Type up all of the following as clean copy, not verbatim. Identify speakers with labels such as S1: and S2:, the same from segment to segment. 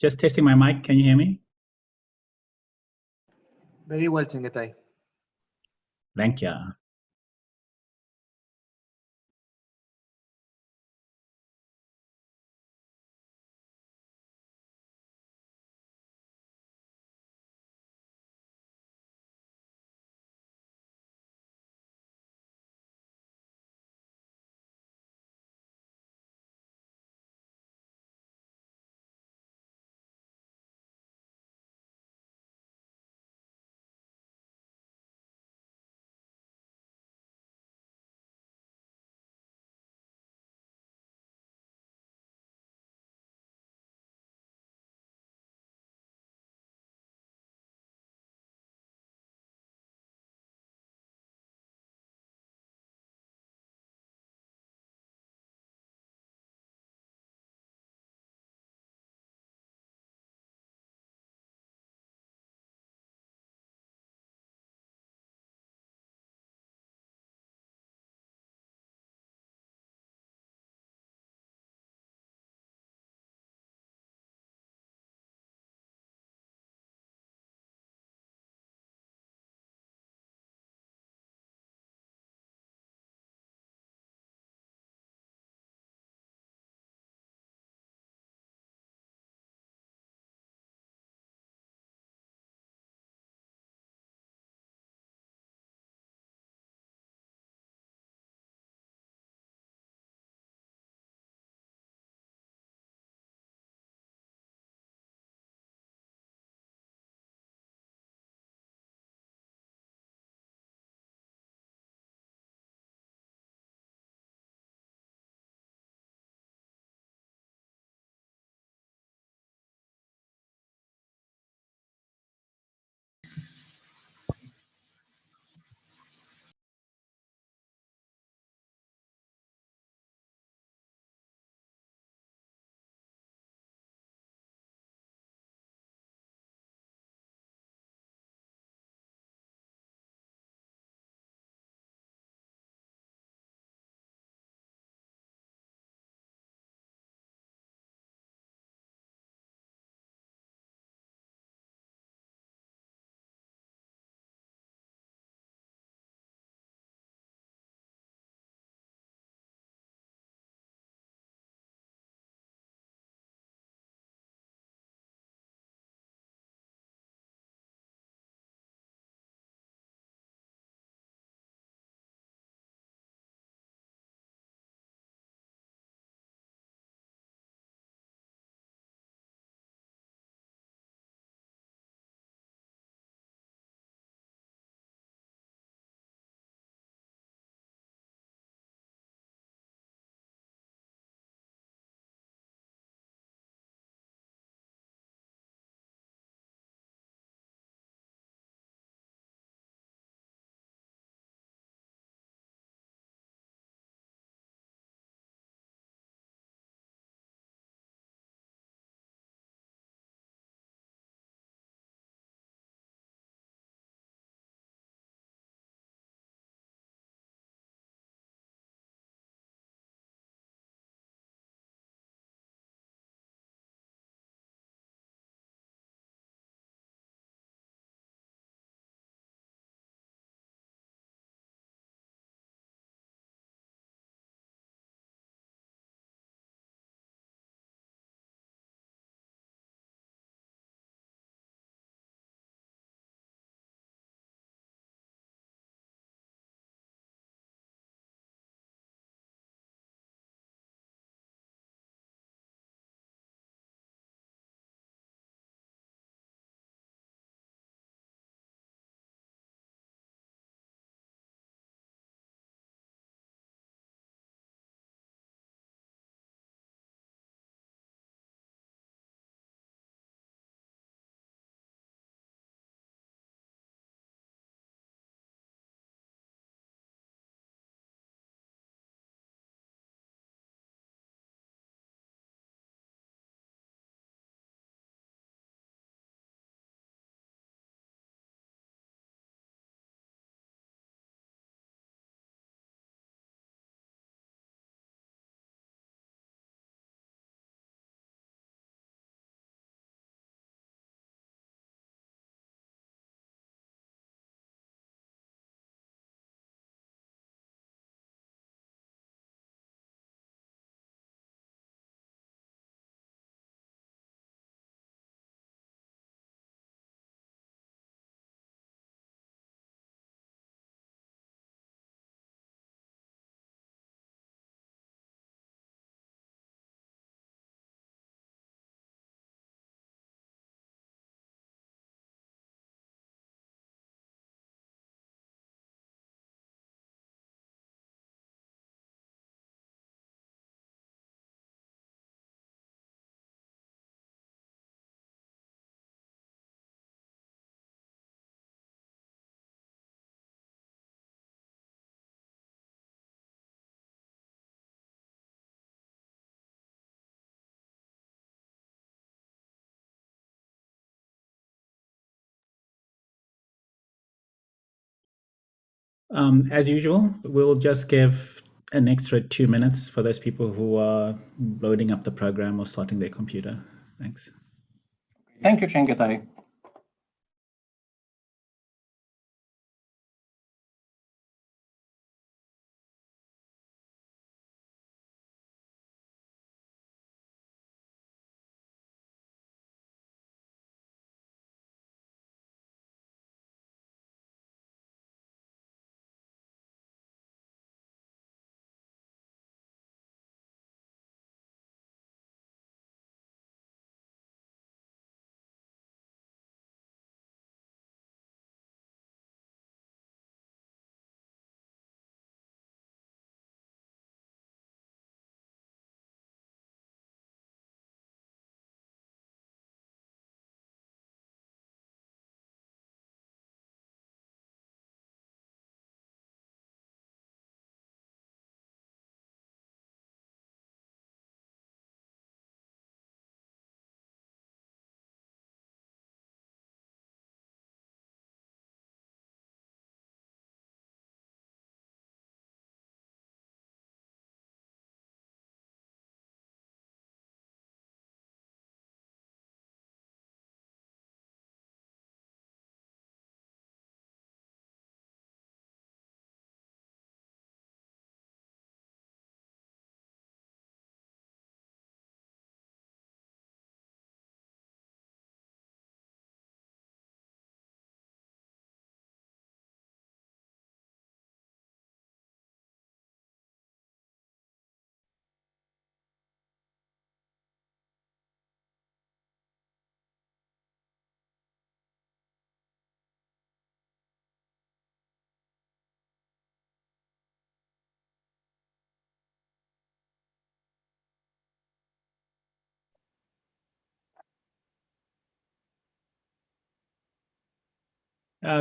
S1: Just testing my mic. Can you hear me?
S2: Very well, Chengetai.
S1: Thank you. As usual, we'll just give an extra 2 minutes for those people who are loading up the program or starting their computer. Thanks.
S2: Thank you, Chengetai.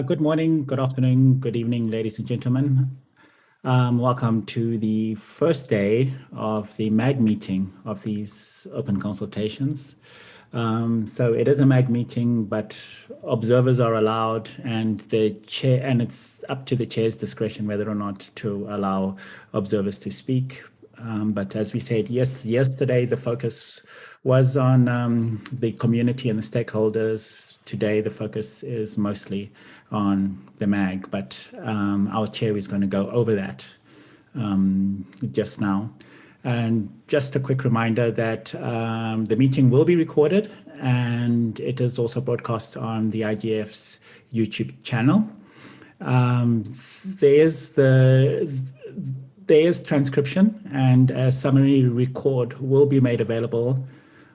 S1: Good morning, good afternoon, good evening, ladies and gentlemen. Welcome to the first day of the MAG meeting of these open consultations. So it is a MAG meeting, but observers are allowed, and the chair, and it's up to the chair's discretion whether or not to allow observers to speak. But as we said, yesterday the focus was on the community and the stakeholders. Today the focus is mostly on the MAG, but our chair is going to go over that just now. And just a quick reminder that the meeting will be recorded, and it is also broadcast on the IGF's YouTube channel. There's transcription, and a summary record will be made available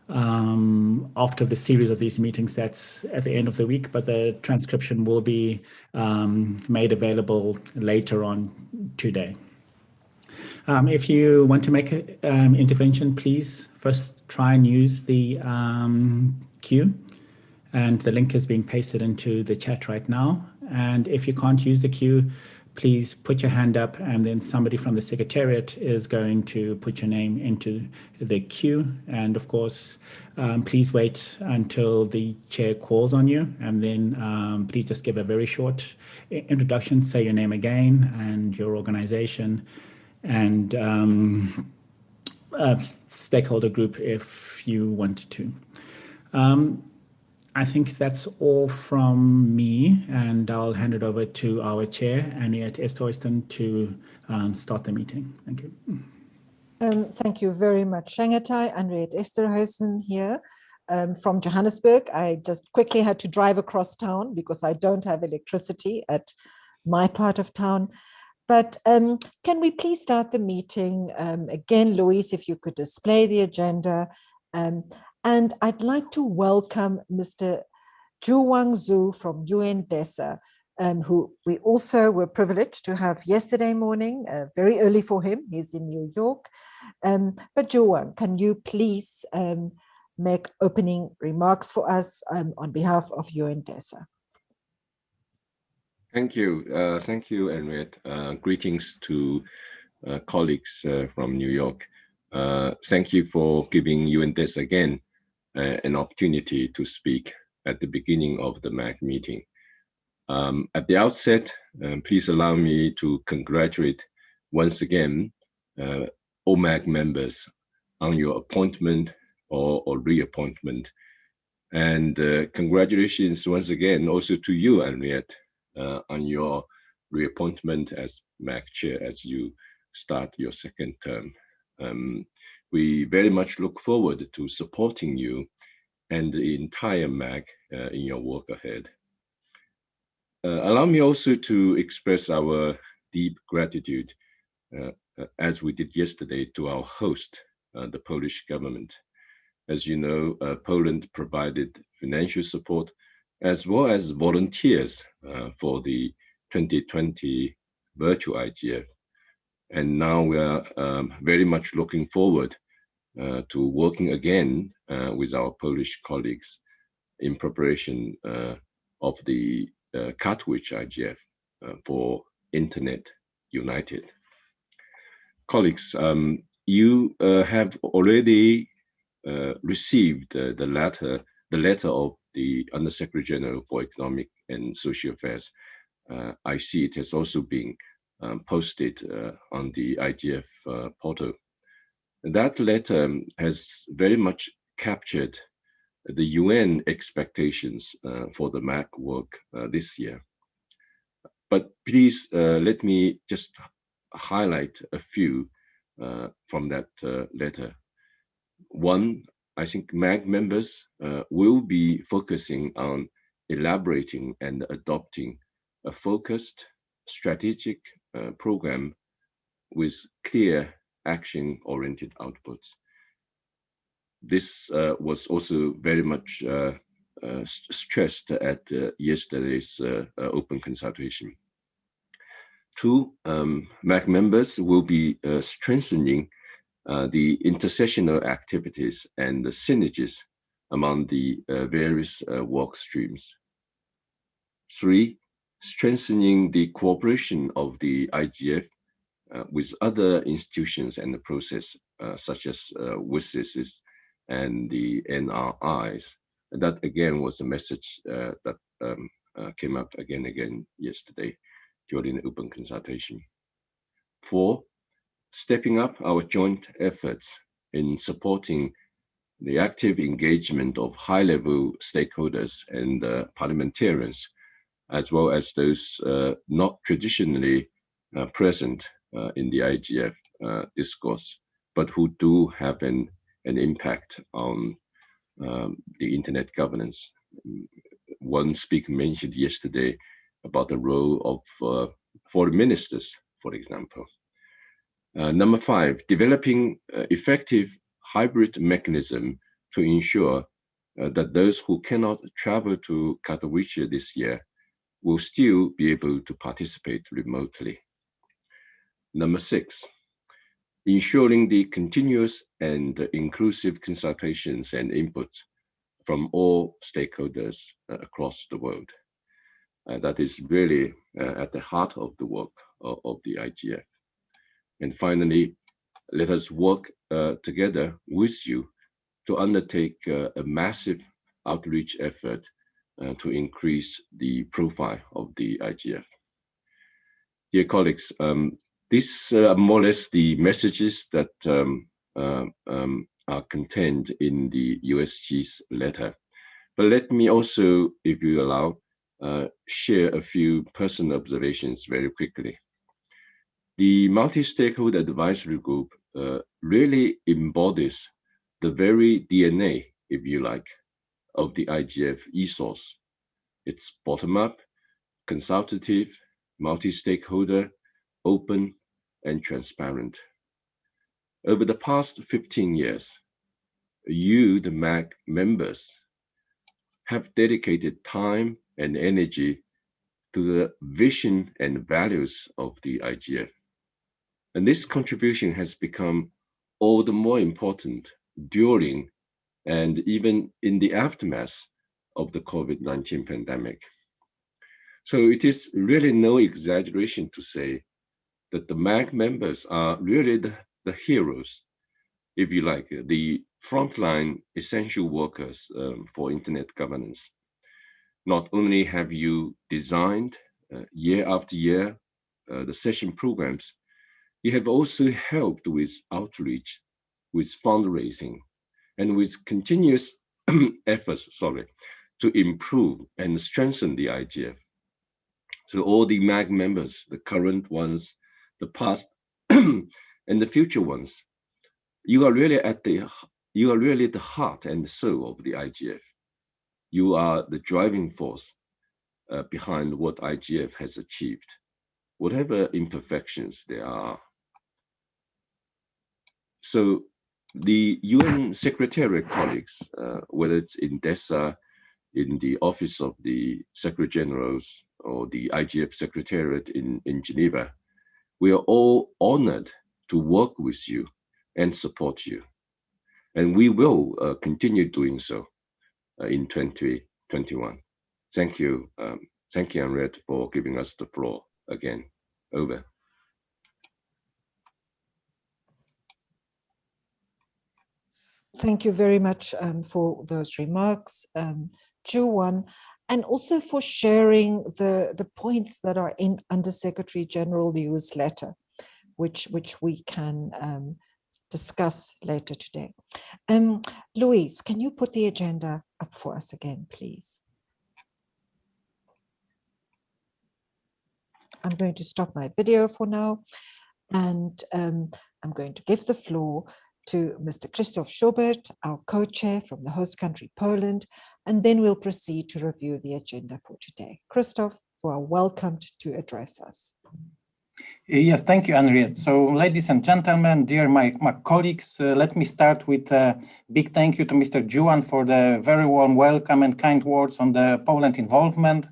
S1: after the series of these meetings. That's at the end of the week, but the transcription will be made available later on today. If you want to make an intervention, please first try and use the queue, and the link is being pasted into the chat right now. And if you can't use the queue, please put your hand up, and then somebody from the Secretariat is going to put your name into the queue. And of course, please wait until the chair calls on you, and then please just give a very short introduction, say your name again and your organization, and stakeholder group if you want to. I think that's all from me, and I'll hand it over to our chair, Henriette Esterhuizen, to start the meeting. Thank you.
S3: Thank you very much, Chengetai. Henriette Esterhuizen here from Johannesburg. I just quickly had to drive across town because I don't have electricity at my part of town. But can we please start the meeting? Again, Louise, if you could display the agenda. And I'd like to welcome Mr. Zhuwang Zhu from UNDESA, who we also were privileged to have yesterday morning, very early for him. He's in New York. But Zhuwang, can you please make opening remarks for us on behalf of UNDESA?
S4: Thank you, Henriette. Greetings to colleagues from New York. Thank you for giving UNDESA again an opportunity to speak at the beginning of the MAG meeting. At the outset, please allow me to congratulate once again all MAG members on your appointment or reappointment. And congratulations once again also to you, Henriette, on your reappointment as MAG chair as you start your second term. We very much look forward to supporting you and the entire MAG in your work ahead. Allow me also to express our deep gratitude, as we did yesterday, to our host, the Polish government. As you know, Poland provided financial support as well as volunteers for the 2020 virtual IGF. And now we are very much looking forward to working again with our Polish colleagues in preparation of the Katowice IGF for Internet United. Colleagues, you have already received the letter of the Undersecretary General for Economic and Social Affairs. I see it has also been posted on the IGF portal. That letter has very much captured the UN expectations for the MAG work this year. But please let me just highlight a few from that letter. One, I think MAG members will be focusing on elaborating and adopting a focused strategic program with clear action-oriented outputs. This was also very much stressed at yesterday's open consultation. Two, MAG members will be strengthening the intersessional activities and the synergies among the various work streams. Three, strengthening the cooperation of the IGF with other institutions and the process, such as WSIS and the NRIs. And that again was a message that came up again yesterday during the open consultation. Four, stepping up our joint efforts in supporting the active engagement of high-level stakeholders and parliamentarians, as well as those not traditionally present in the IGF discourse, but who do have an impact on the internet governance. One speaker mentioned yesterday about the role of foreign ministers, for example. Number five, developing effective hybrid mechanism to ensure that those who cannot travel to Katowice this year will still be able to participate remotely. Number six, ensuring the continuous and inclusive consultations and inputs from all stakeholders across the world. That is really at the heart of the work of the IGF. And finally, let us work together with you to undertake a massive outreach effort to increase the profile of the IGF. Dear colleagues, these are more or less the messages that are contained in the USG's letter. But let me also, if you allow, share a few personal observations very quickly. The multi-stakeholder advisory group really embodies the very DNA, if you like, of the IGF ethos. It's bottom-up, consultative, multi-stakeholder, open, and transparent. Over the past 15 years, you, the MAG members, have dedicated time and energy to the vision and values of the IGF. And this contribution has become all the more important during and even in the aftermath of the COVID-19 pandemic. So it is really no exaggeration to say that the MAG members are really the heroes, if you like, the frontline essential workers for internet governance. Not only have you designed year after year the session programs, you have also helped with outreach, with fundraising, and with continuous efforts, to improve and strengthen the IGF. So all the MAG members, the current ones, the past, and the future ones, you are really the heart and soul of the IGF. You are the driving force behind what IGF has achieved, whatever imperfections there are. So the UN Secretariat colleagues, whether it's in DESA, in the Office of the Secretary Generals, or the IGF Secretariat in Geneva, we are all honored to work with you and support you. And we will continue doing so in 2021. Thank you. Thank you, Henriette, for giving us the floor again. Over.
S3: Thank you very much for those remarks, Ju-Won, and also for sharing the points that are in Undersecretary General Liu's letter, which we can discuss later today. Louise, can you put the agenda up for us again, please? I'm going to stop my video for now, and I'm going to give the floor to Mr. Krzysztof Schubert, our co-chair from the host country, Poland, and then we'll proceed to review the agenda for today. Krzysztof, you are welcomed to address us.
S2: Yes, thank you, Henriette. So, ladies and gentlemen, dear my colleagues, let me start with a big thank you to Mr. Ju-Won for the very warm welcome and kind words on the Poland involvement.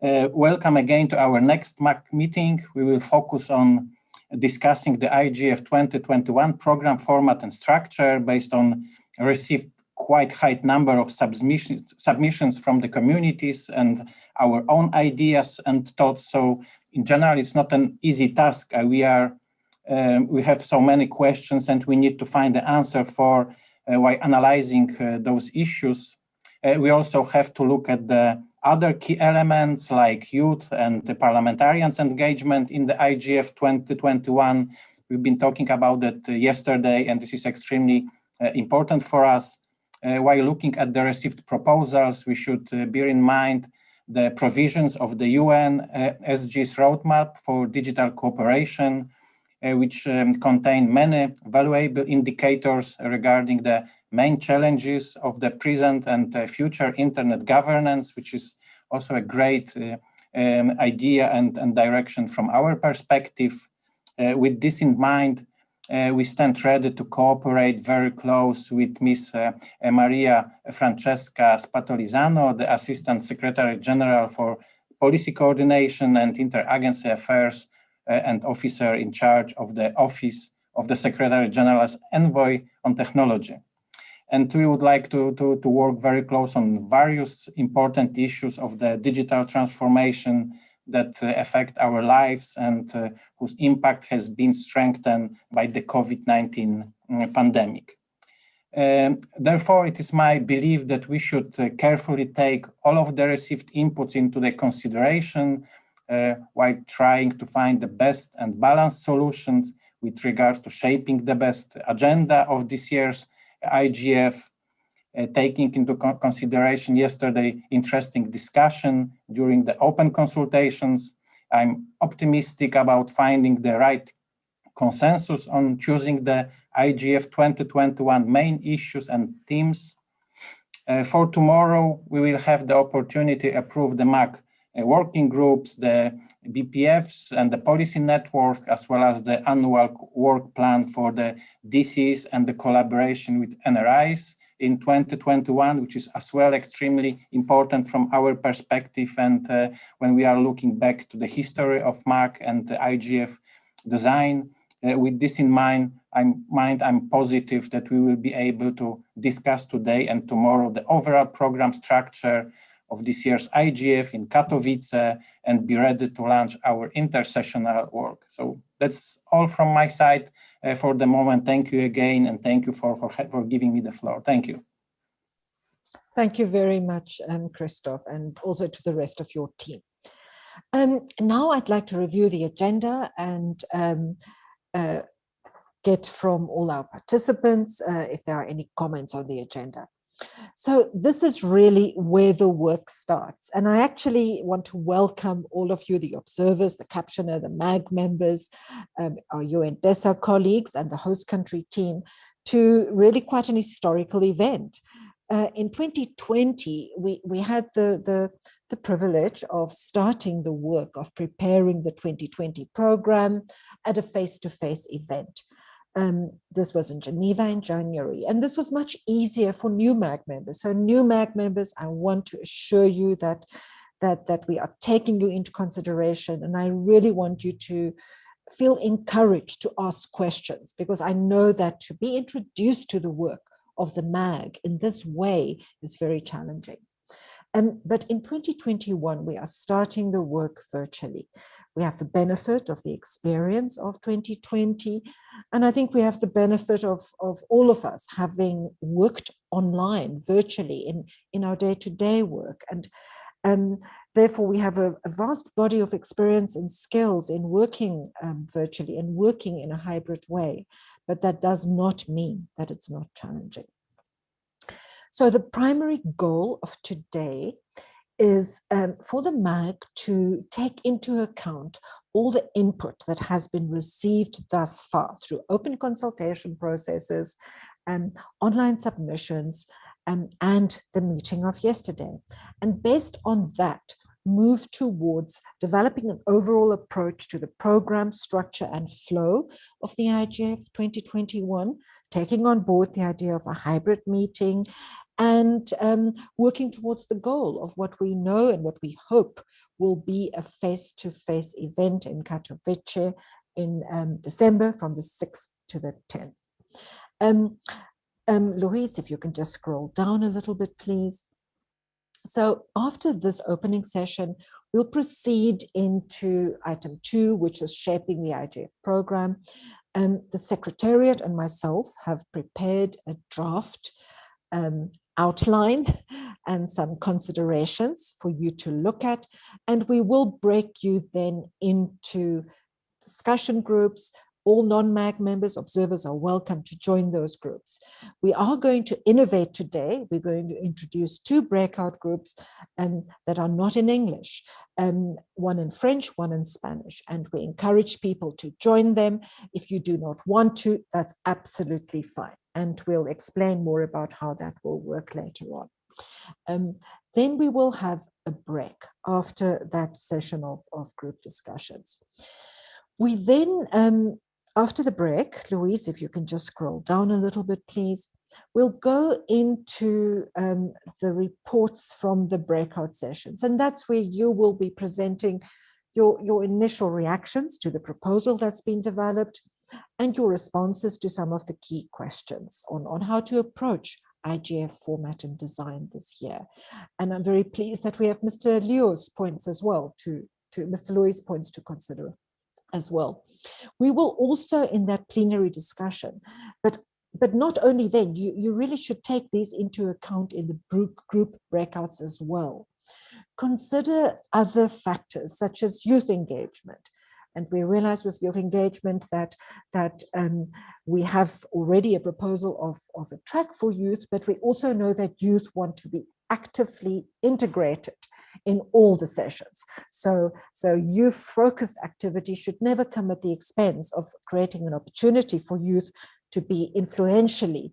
S2: Welcome again to our next MAC meeting. We will focus on discussing the IGF 2021 program format and structure based on received quite high number of submissions from the communities and our own ideas and thoughts. So in general, it's not an easy task. We have so many questions and we need to find the answer for while analyzing those issues. We also have to look at the other key elements like youth and the parliamentarians' engagement in the IGF 2021. We've been talking about that yesterday, and this is extremely important for us. While looking at the received proposals, we should bear in mind the provisions of the UN SDGs roadmap for digital cooperation, which contain many valuable indicators regarding the main challenges of the present and future internet governance, which is also a great idea and direction from our perspective. With this in mind, we stand ready to cooperate very close with Ms. Maria Francesca Spatolizano, the Assistant Secretary General for Policy Coordination and Interagency Affairs and officer in charge of the Office of the Secretary General's Envoy on Technology. And we would like to work very close on various important issues of the digital transformation that affect our lives and whose impact has been strengthened by the COVID-19 pandemic. Therefore, it is my belief that we should carefully take all of the received inputs into the consideration while trying to find the best and balanced solutions with regard to shaping the best agenda of this year's IGF, taking into consideration yesterday interesting discussion during the open consultations. I'm optimistic about finding the right consensus on choosing the IGF 2021 main issues and themes. For tomorrow, we will have the opportunity to approve the MAC working groups, the BPFs and the policy network, as well as the annual work plan for the DCs and the collaboration with NRIs in 2021, which is as well extremely important from our perspective. And when we are looking back to the history of MAC and the IGF design, with this in mind, I'm positive that we will be able to discuss today and tomorrow the overall program structure of this year's IGF in Katowice and be ready to launch our intersessional work. So that's all from my side for the moment. Thank you again, and thank you for giving me the floor. Thank you.
S3: Thank you very much, Christoph, and also to the rest of your team. Now I'd like to review the agenda and get from all our participants if there are any comments on the agenda. So this is really where the work starts. And I actually want to welcome all of you, the observers, the captioner, the MAG members, our UNDESA colleagues and the host country team to really quite an historical event. In 2020, we had the privilege of starting the work of preparing the 2020 program at a face-to-face event. This was in Geneva in January, and this was much easier for new MAG members. So new MAG members, I want to assure you that we are taking you into consideration, and I really want you to feel encouraged to ask questions, because I know that to be introduced to the work of the MAG in this way is very challenging. But in 2021, we are starting the work virtually. We have the benefit of the experience of 2020, and I think we have the benefit of all of us having worked online virtually in our day-to-day work. And therefore, we have a vast body of experience and skills in working virtually and working in a hybrid way, but that does not mean that it's not challenging. So the primary goal of today is for the MAG to take into account all the input that has been received thus far through open consultation processes, online submissions, and the meeting of yesterday. And based on that, move towards developing an overall approach to the program structure and flow of the IGF 2021, taking on board the idea of a hybrid meeting, and working towards the goal of what we know and what we hope will be a face-to-face event in Katowice in December from the 6th to the 10th. Louise, if you can just scroll down a little bit, please. So after this opening session, we'll proceed into item 2, which is shaping the IGF program. The Secretariat and myself have prepared a draft outline and some considerations for you to look at, and we will break you then into discussion groups. All non-MAG members, observers are welcome to join those groups. We are going to innovate today. We're going to introduce 2 breakout groups that are not in English, one in French, one in Spanish, and we encourage people to join them. If you do not want to, that's absolutely fine. And we'll explain more about how that will work later on. Then we will have a break after that session of group discussions. We then, after the break, Louise, if you can just scroll down a little bit, please, we'll go into the reports from the breakout sessions. And that's where you will be presenting your initial reactions to the proposal that's been developed and your responses to some of the key questions on how to approach IGF format and design this year. And I'm very pleased that we have Mr. Leo's points as well, Mr. Louis' points to consider as well. We will also in that plenary discussion, but not only then, you really should take these into account in the group breakouts as well. Consider other factors such as youth engagement. And we realize with youth engagement that we have already a proposal of a track for youth, but we also know that youth want to be actively integrated in all the sessions. So youth-focused activity should never come at the expense of creating an opportunity for youth to be influentially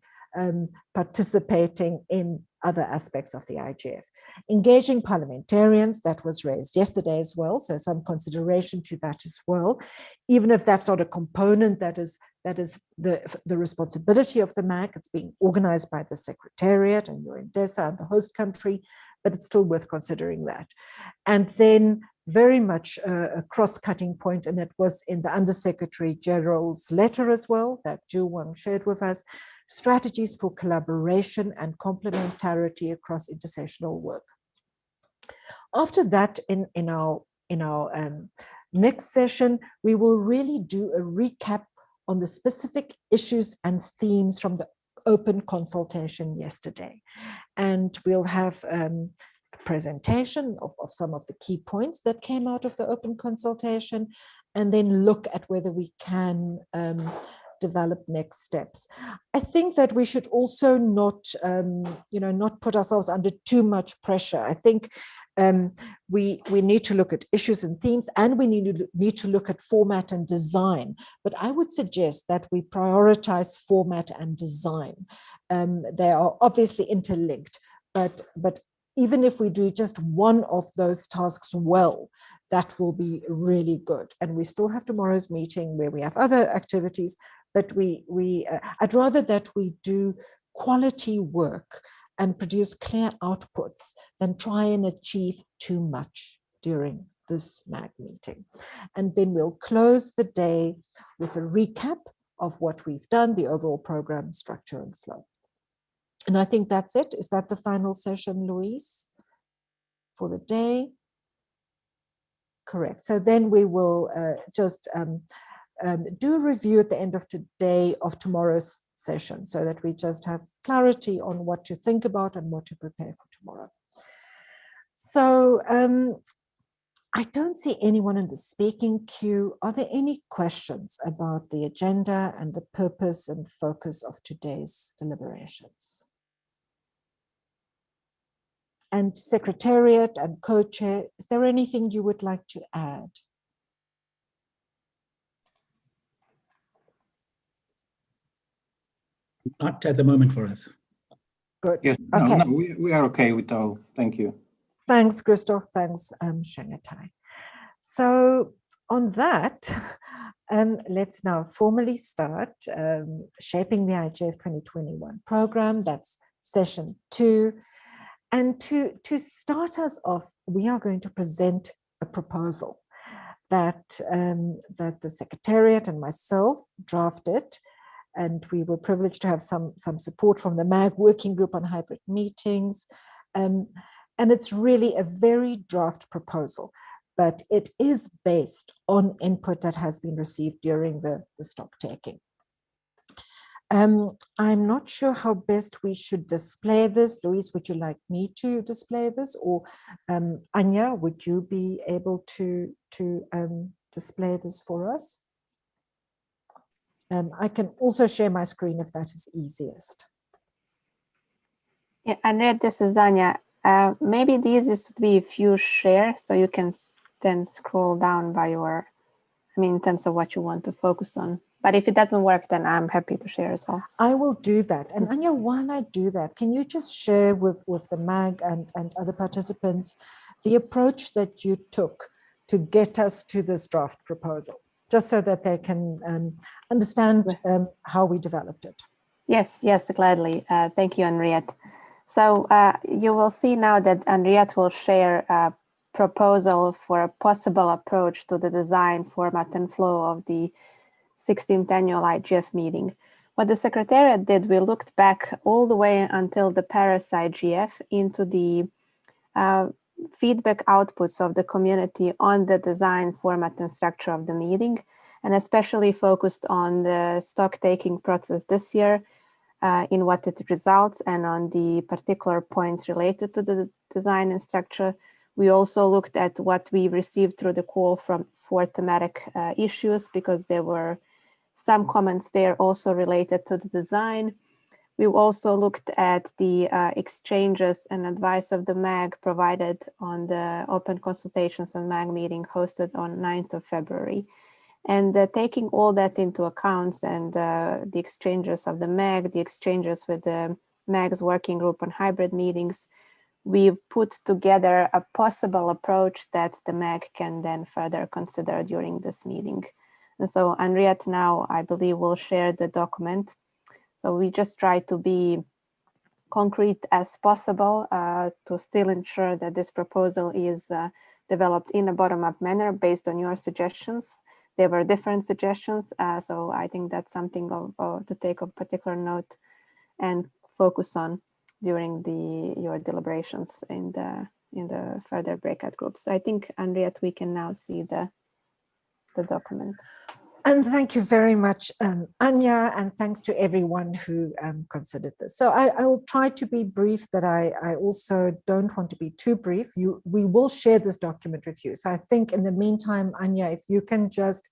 S3: participating in other aspects of the IGF. Engaging parliamentarians, that was raised yesterday as well, so some consideration to that as well, even if that's not a component that is the responsibility of the MAG. It's being organized by the Secretariat and UNDESA and the host country, but it's still worth considering that. And then very much a cross-cutting point, and it was in the Undersecretary General's letter as well that Ju-Wang shared with us, strategies for collaboration and complementarity across intersessional work. After that, in our next session, we will really do a recap on the specific issues and themes from the open consultation yesterday. And we'll have a presentation of some of the key points that came out of the open consultation, and then look at whether we can develop next steps. I think that we should also not, not put ourselves under too much pressure. I think we need to look at issues and themes, and we need to look at format and design. But I would suggest that we prioritize format and design. They are obviously interlinked, but even if we do just one of those tasks well, that will be really good. And we still have tomorrow's meeting where we have other activities, but I'd rather that we do quality work and produce clear outputs than try and achieve too much during this MAG meeting. And then we'll close the day with a recap of what we've done, the overall program structure and flow. And I think that's it. Is that the final session, Louise, for the day? Correct. So then we will just do a review at the end of today of tomorrow's session, so that we just have clarity on what to think about and what to prepare for tomorrow. So I don't see anyone in the speaking queue. Are there any questions about the agenda and the purpose and focus of today's deliberations? And Secretariat and Co-Chair, is there anything you would like to add?
S1: Not at the moment for us.
S3: Good.
S2: Yes,
S3: Okay.
S2: no, we are okay with all. Thank you.
S3: Thanks, Christoph. Thanks, Shangatai. So on that, let's now formally start shaping the IGF 2021 program. That's session 2. And to start us off, we are going to present a proposal that the Secretariat and myself drafted, and we were privileged to have some support from the MAG working group on hybrid meetings. And it's really a very draft proposal, but it is based on input that has been received during the stock taking. I'm not sure how best we should display this. Louise, would you like me to display this, or Anya, would you be able to display this for us? I can also share my screen if that is easiest.
S5: Yeah, Andrea, this is Anya. Maybe the easiest would be if you share, so you can then scroll down by your, in terms of what you want to focus on. But if it doesn't work, then I'm happy to share as well.
S3: I will do that. And Anya, while I do that, can you just share with the MAG and other participants the approach that you took to get us to this draft proposal, just so that they can understand how we developed it?
S5: Yes, gladly. Thank you, Henriette. So you will see now that Henriette will share a proposal for a possible approach to the design, format, and flow of the 16th annual IGF meeting. What the Secretariat did, we looked back all the way until the Paris IGF into the feedback outputs of the community on the design, format, and structure of the meeting, and especially focused on the stock taking process this year, in what it results, and on the particular points related to the design and structure. We also looked at what we received through the call for thematic issues, because there were some comments there also related to the design. We also looked at the exchanges and advice of the MAG provided on the open consultations and MAG meeting hosted on 9th of February. And taking all that into account, and the exchanges of the MAG, the exchanges with the MAG's working group on hybrid meetings, we've put together a possible approach that the MAG can then further consider during this meeting. And so Henriette now, I believe, will share the document. So we just try to be concrete as possible to still ensure that this proposal is developed in a bottom-up manner based on your suggestions. There were different suggestions, so I think that's something to take a particular note and focus on during your deliberations in the further breakout groups. So I think, Henriette, we can now see the document.
S3: And thank you very much, Anya, and thanks to everyone who considered this. So I will try to be brief, but I also don't want to be too brief. We will share this document with you. So I think in the meantime, Anya, if you can just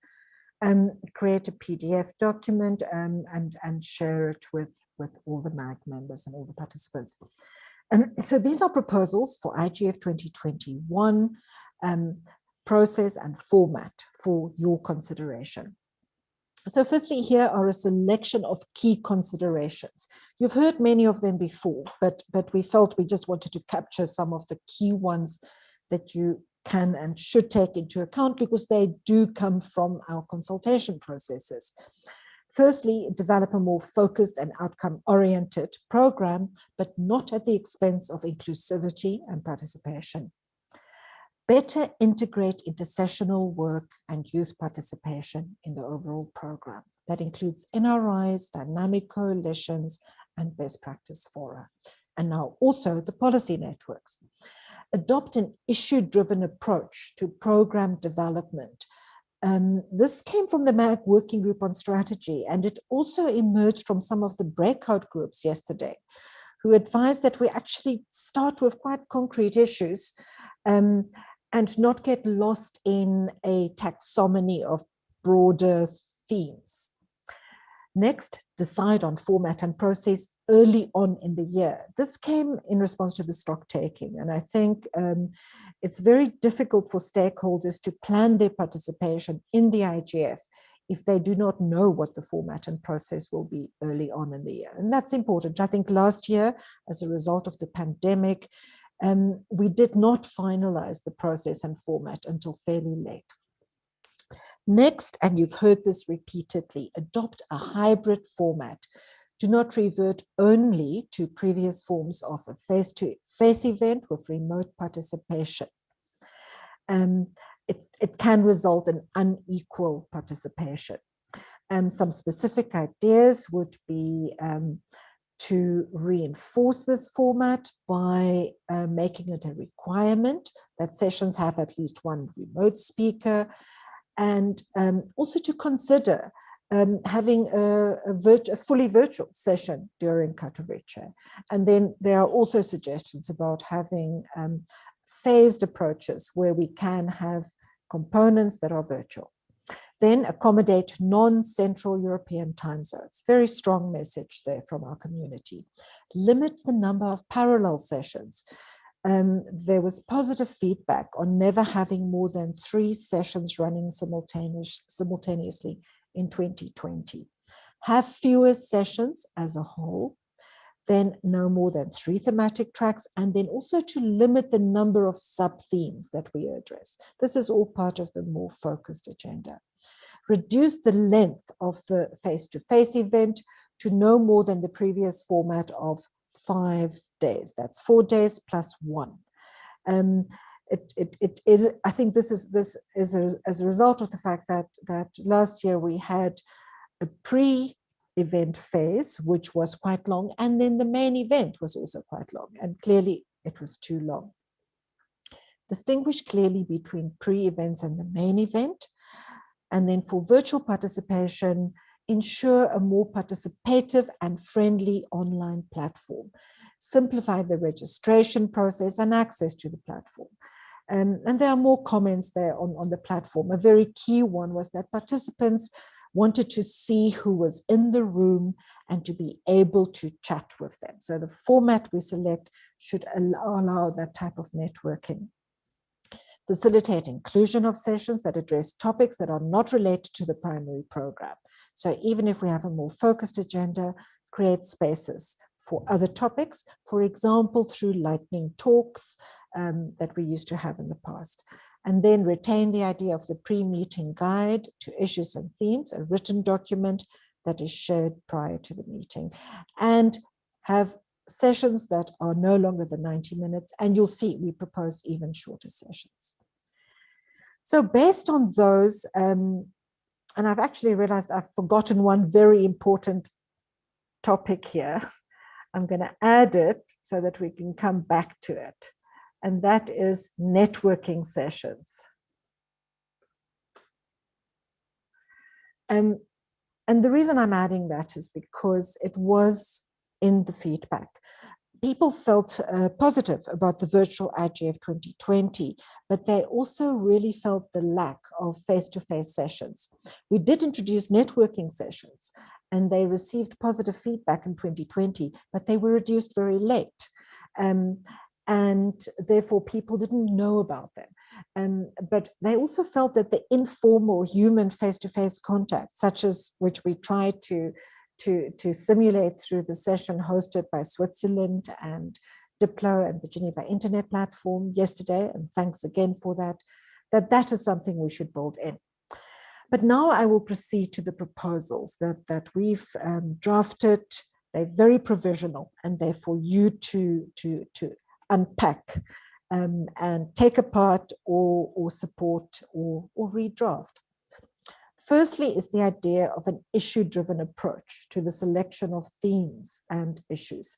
S3: create a PDF document and share it with all the MAG members and all the participants. So these are proposals for IGF 2021 process and format for your consideration. So firstly, here are a selection of key considerations. You've heard many of them before, but we felt we just wanted to capture some of the key ones that you can and should take into account because they do come from our consultation processes. Firstly, develop a more focused and outcome-oriented program, but not at the expense of inclusivity and participation. Better integrate intersessional work and youth participation in the overall program. That includes NRIs, dynamic coalitions, and best practice fora. And now also the policy networks. Adopt an issue-driven approach to program development. This came from the MAG Working Group on Strategy, and it also emerged from some of the breakout groups yesterday, who advised that we actually start with quite concrete issues and not get lost in a taxonomy of broader themes. Next, decide on format and process early on in the year. This came in response to the stock taking, and I think it's very difficult for stakeholders to plan their participation in the IGF if they do not know what the format and process will be early on in the year. And that's important. I think last year, as a result of the pandemic, we did not finalize the process and format until fairly late. Next, and you've heard this repeatedly, adopt a hybrid format. Do not revert only to previous forms of a face-to-face event with remote participation. It can result in unequal participation. Some specific ideas would be to reinforce this format by making it a requirement that sessions have at least one remote speaker, and also to consider having a fully virtual session during Katowice. And then there are also suggestions about having phased approaches where we can have components that are virtual. Then accommodate non-Central European time zones. Very strong message there from our community. Limit the number of parallel sessions. There was positive feedback on never having more than 3 sessions running simultaneously in 2020. Have fewer sessions as a whole, then no more than 3 thematic tracks, and then also to limit the number of sub-themes that we address. This is all part of the more focused agenda. Reduce the length of the face-to-face event to no more than the previous format of 5 days. That's 4 days plus 1. It is. I think this is as a result of the fact that last year we had a pre-event phase, which was quite long, and then the main event was also quite long, and clearly it was too long. Distinguish clearly between pre-events and the main event. And then for virtual participation, ensure a more participative and friendly online platform. Simplify the registration process and access to the platform. And there are more comments there on the platform. A very key one was that participants wanted to see who was in the room and to be able to chat with them. So the format we select should allow that type of networking. Facilitate inclusion of sessions that address topics that are not related to the primary program. So even if we have a more focused agenda, create spaces for other topics, for example, through lightning talks that we used to have in the past. And then retain the idea of the pre-meeting guide to issues and themes, a written document that is shared prior to the meeting. And have sessions that are no longer than 90 minutes, and you'll see we propose even shorter sessions. So based on those, and I've actually realized I've forgotten one very important topic here. I'm going to add it so that we can come back to it, and that is networking sessions. And the reason I'm adding that is because it was in the feedback. People felt positive about the virtual IGF 2020, but they also really felt the lack of face-to-face sessions. We did introduce networking sessions, and they received positive feedback in 2020, but they were reduced very late. And therefore people didn't know about them. But they also felt that the informal human face-to-face contact, such as which we tried to simulate through the session hosted by Switzerland and Diplo and the Geneva Internet Platform yesterday, and thanks again for that, that is something we should build in. But now I will proceed to the proposals that we've drafted. They're very provisional, and they're for you to unpack and take apart or support or redraft. Firstly is the idea of an issue-driven approach to the selection of themes and issues.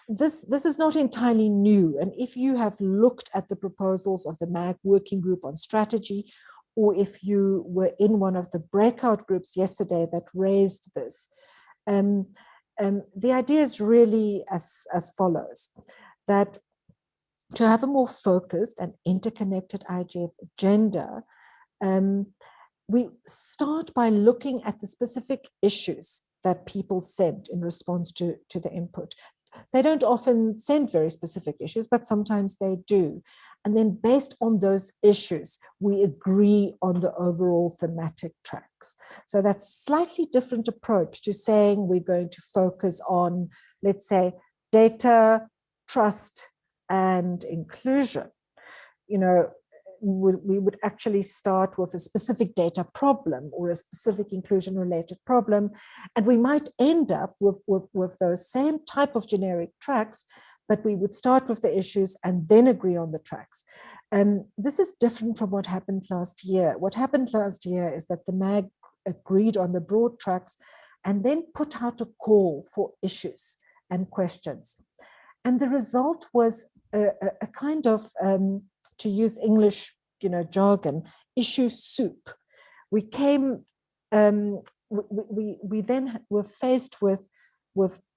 S3: This is not entirely new, and if you have looked at the proposals of the MAG Working Group on Strategy, or if you were in one of the breakout groups yesterday that raised this, the idea is really as follows, that to have a more focused and interconnected IGF agenda, we start by looking at the specific issues that people sent in response to the input. They don't often send very specific issues, but sometimes they do. And then based on those issues, we agree on the overall thematic tracks. So that's a slightly different approach to saying we're going to focus on, let's say, data, trust, and inclusion. You know, we would actually start with a specific data problem or a specific inclusion related problem, and we might end up with those same type of generic tracks, but we would start with the issues and then agree on the tracks. This is different from what happened last year. What happened last year is that the MAG agreed on the broad tracks and then put out a call for issues and questions. And the result was a kind of, to use English, jargon, issue soup. We came, we then were faced with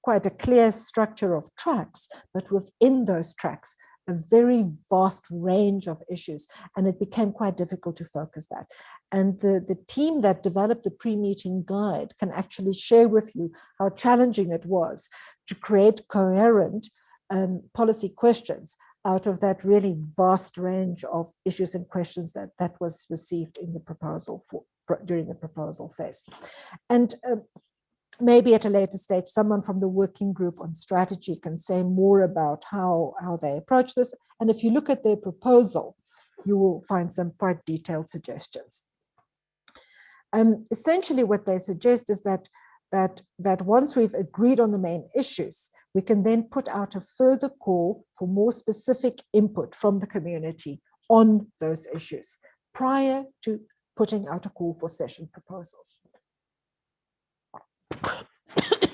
S3: quite a clear structure of tracks, but within those tracks, a very vast range of issues, and it became quite difficult to focus that. And the team that developed the pre-meeting guide can actually share with you how challenging it was to create coherent policy questions out of that really vast range of issues and questions that was received in the proposal during the proposal phase. And maybe at a later stage, someone from the working group on strategy can say more about how they approach this. And if you look at their proposal, you will find some quite detailed suggestions. Essentially, what they suggest is that once we've agreed on the main issues, we can then put out a further call for more specific input from the community on those issues prior to putting out a call for session proposals.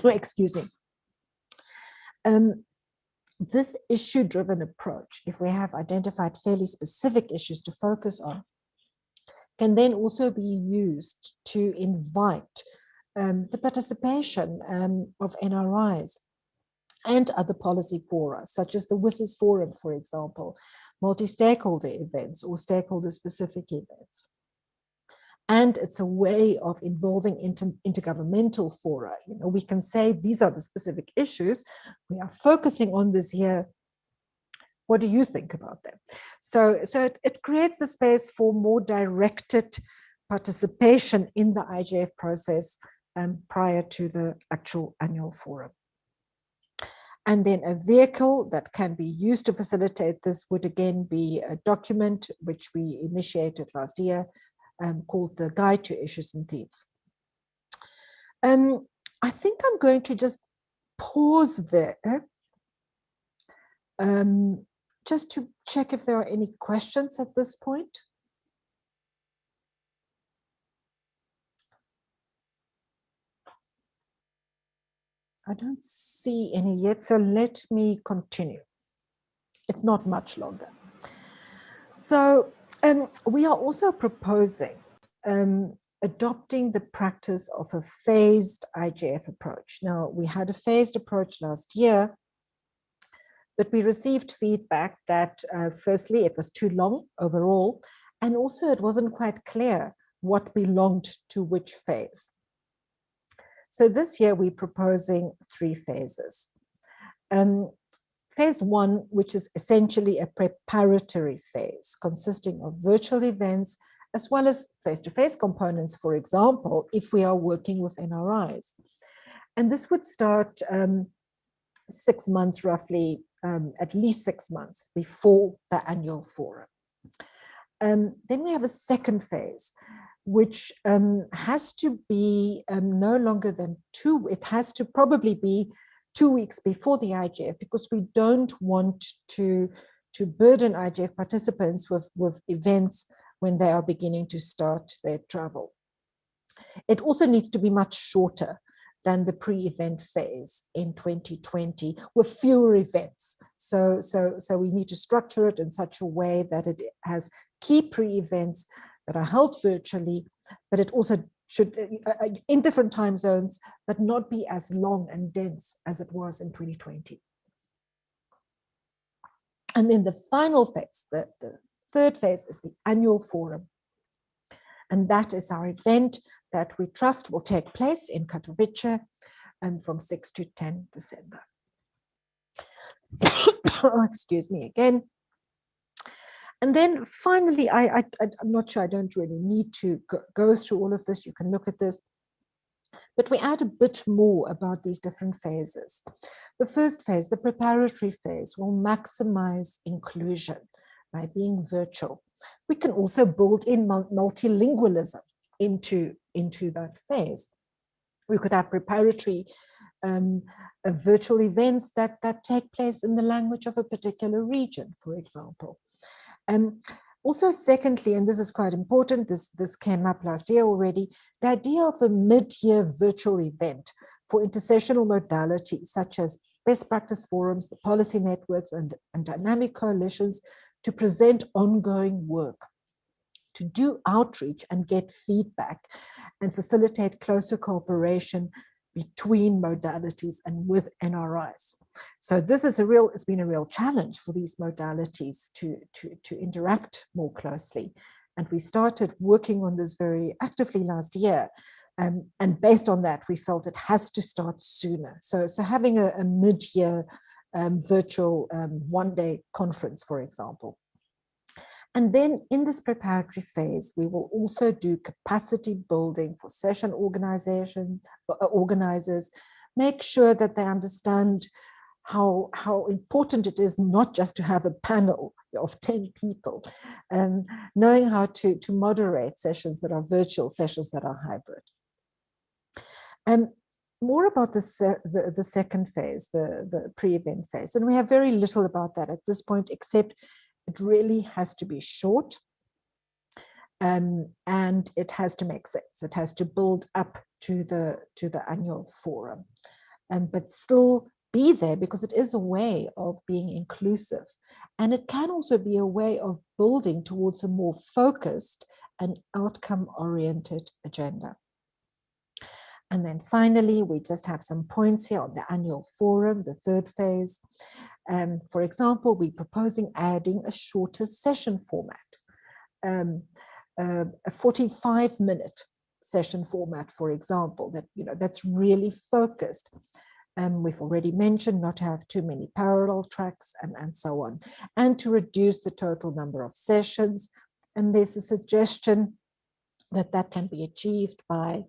S3: Excuse me. This issue-driven approach, if we have identified fairly specific issues to focus on, can then also be used to invite the participation of NRIs and other policy fora, such as the WSIS Forum, for example, multi-stakeholder events or stakeholder-specific events. And it's a way of involving intergovernmental fora. We can say these are the specific issues. We are focusing on this here. What do you think about them? So it creates the space for more directed participation in the IGF process prior to the actual annual forum. And then a vehicle that can be used to facilitate this would again be a document which we initiated last year called the Guide to Issues and Themes. I think I'm going to just pause there just to check if there are any questions at this point. I don't see any yet, so let me continue. It's not much longer. So we are also proposing a adopting the practice of a phased IGF approach. Now, we had a phased approach last year, but we received feedback that firstly, it was too long overall, and also it wasn't quite clear what belonged to which phase. So this year we're proposing 3 phases. Phase 1, which is essentially a preparatory phase consisting of virtual events as well as face-to-face components, for example, if we are working with NRIs. And this would start 6 months roughly, at least 6 months before the annual forum. Then we have a second phase, which has to be no longer than it has to probably be 2 weeks before the IGF, because we don't want to burden IGF participants with events when they are beginning to start their travel. It also needs to be much shorter than the pre-event phase in 2020 with fewer events. So we need to structure it in such a way that it has key pre-events that are held virtually, but it also should in different time zones, but not be as long and dense as it was in 2020. And then the final phase, the third phase, is the annual forum. And that is our event that we trust will take place in Katowice from 6 to 10 December. Excuse me again. And then finally, I'm not sure, I don't really need to go through all of this. You can look at this. But we add a bit more about these different phases. The first phase, the preparatory phase, will maximize inclusion by being virtual. We can also build in multilingualism into that phase. We could have preparatory virtual events that take place in the language of a particular region, for example. Also, secondly, and this is quite important, this came up last year already, the idea of a mid-year virtual event for intersessional modalities such as best practice forums, the policy networks, and dynamic coalitions to present ongoing work, to do outreach and get feedback and facilitate closer cooperation between modalities and with NRIs. So this is it's been a real challenge for these modalities to interact more closely. And we started working on this very actively last year. And based on that, we felt it has to start sooner. So having a mid-year virtual one-day conference, for example. And then in this preparatory phase, we will also do capacity building for session organizers, make sure that they understand how important it is not just to have a panel of 10 people, knowing how to moderate sessions that are virtual, sessions that are hybrid. More about the second phase, the pre-event phase. And we have very little about that at this point, except it really has to be short, and it has to make sense. It has to build up to the annual forum, but still be there because it is a way of being inclusive. And it can also be a way of building towards a more focused and outcome-oriented agenda. And then finally, we just have some points here on the annual forum, the third phase. For example, we're proposing adding a shorter session format, a 45-minute session format, for example, that's really focused. We've already mentioned not to have too many parallel tracks and so on, and to reduce the total number of sessions. And there's a suggestion that can be achieved by,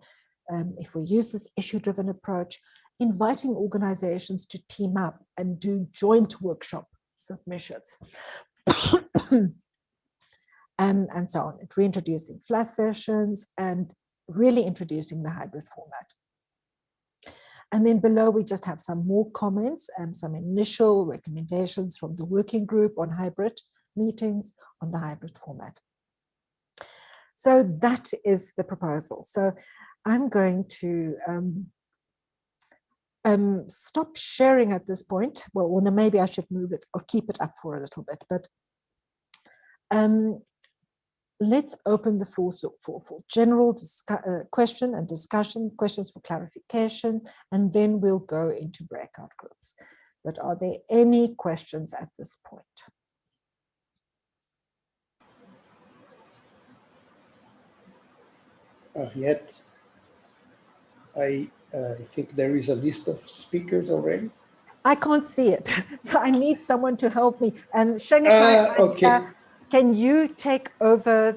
S3: if we use this issue-driven approach, inviting organizations to team up and do joint workshop submissions. And so on, reintroducing flash sessions and really introducing the hybrid format. And then below, we just have some more comments and some initial recommendations from the working group on hybrid meetings on the hybrid format. So that is the proposal. So I'm going to stop sharing at this point. Well, maybe I should move it or keep it up for a little bit, but let's open the floor for general question and discussion, questions for clarification, and then we'll go into breakout groups. But are there any questions at this point?
S6: Yet, I think there is a list of speakers already.
S3: I can't see it, so I need someone to help me. And Shangatai,
S6: okay.
S3: Can you take over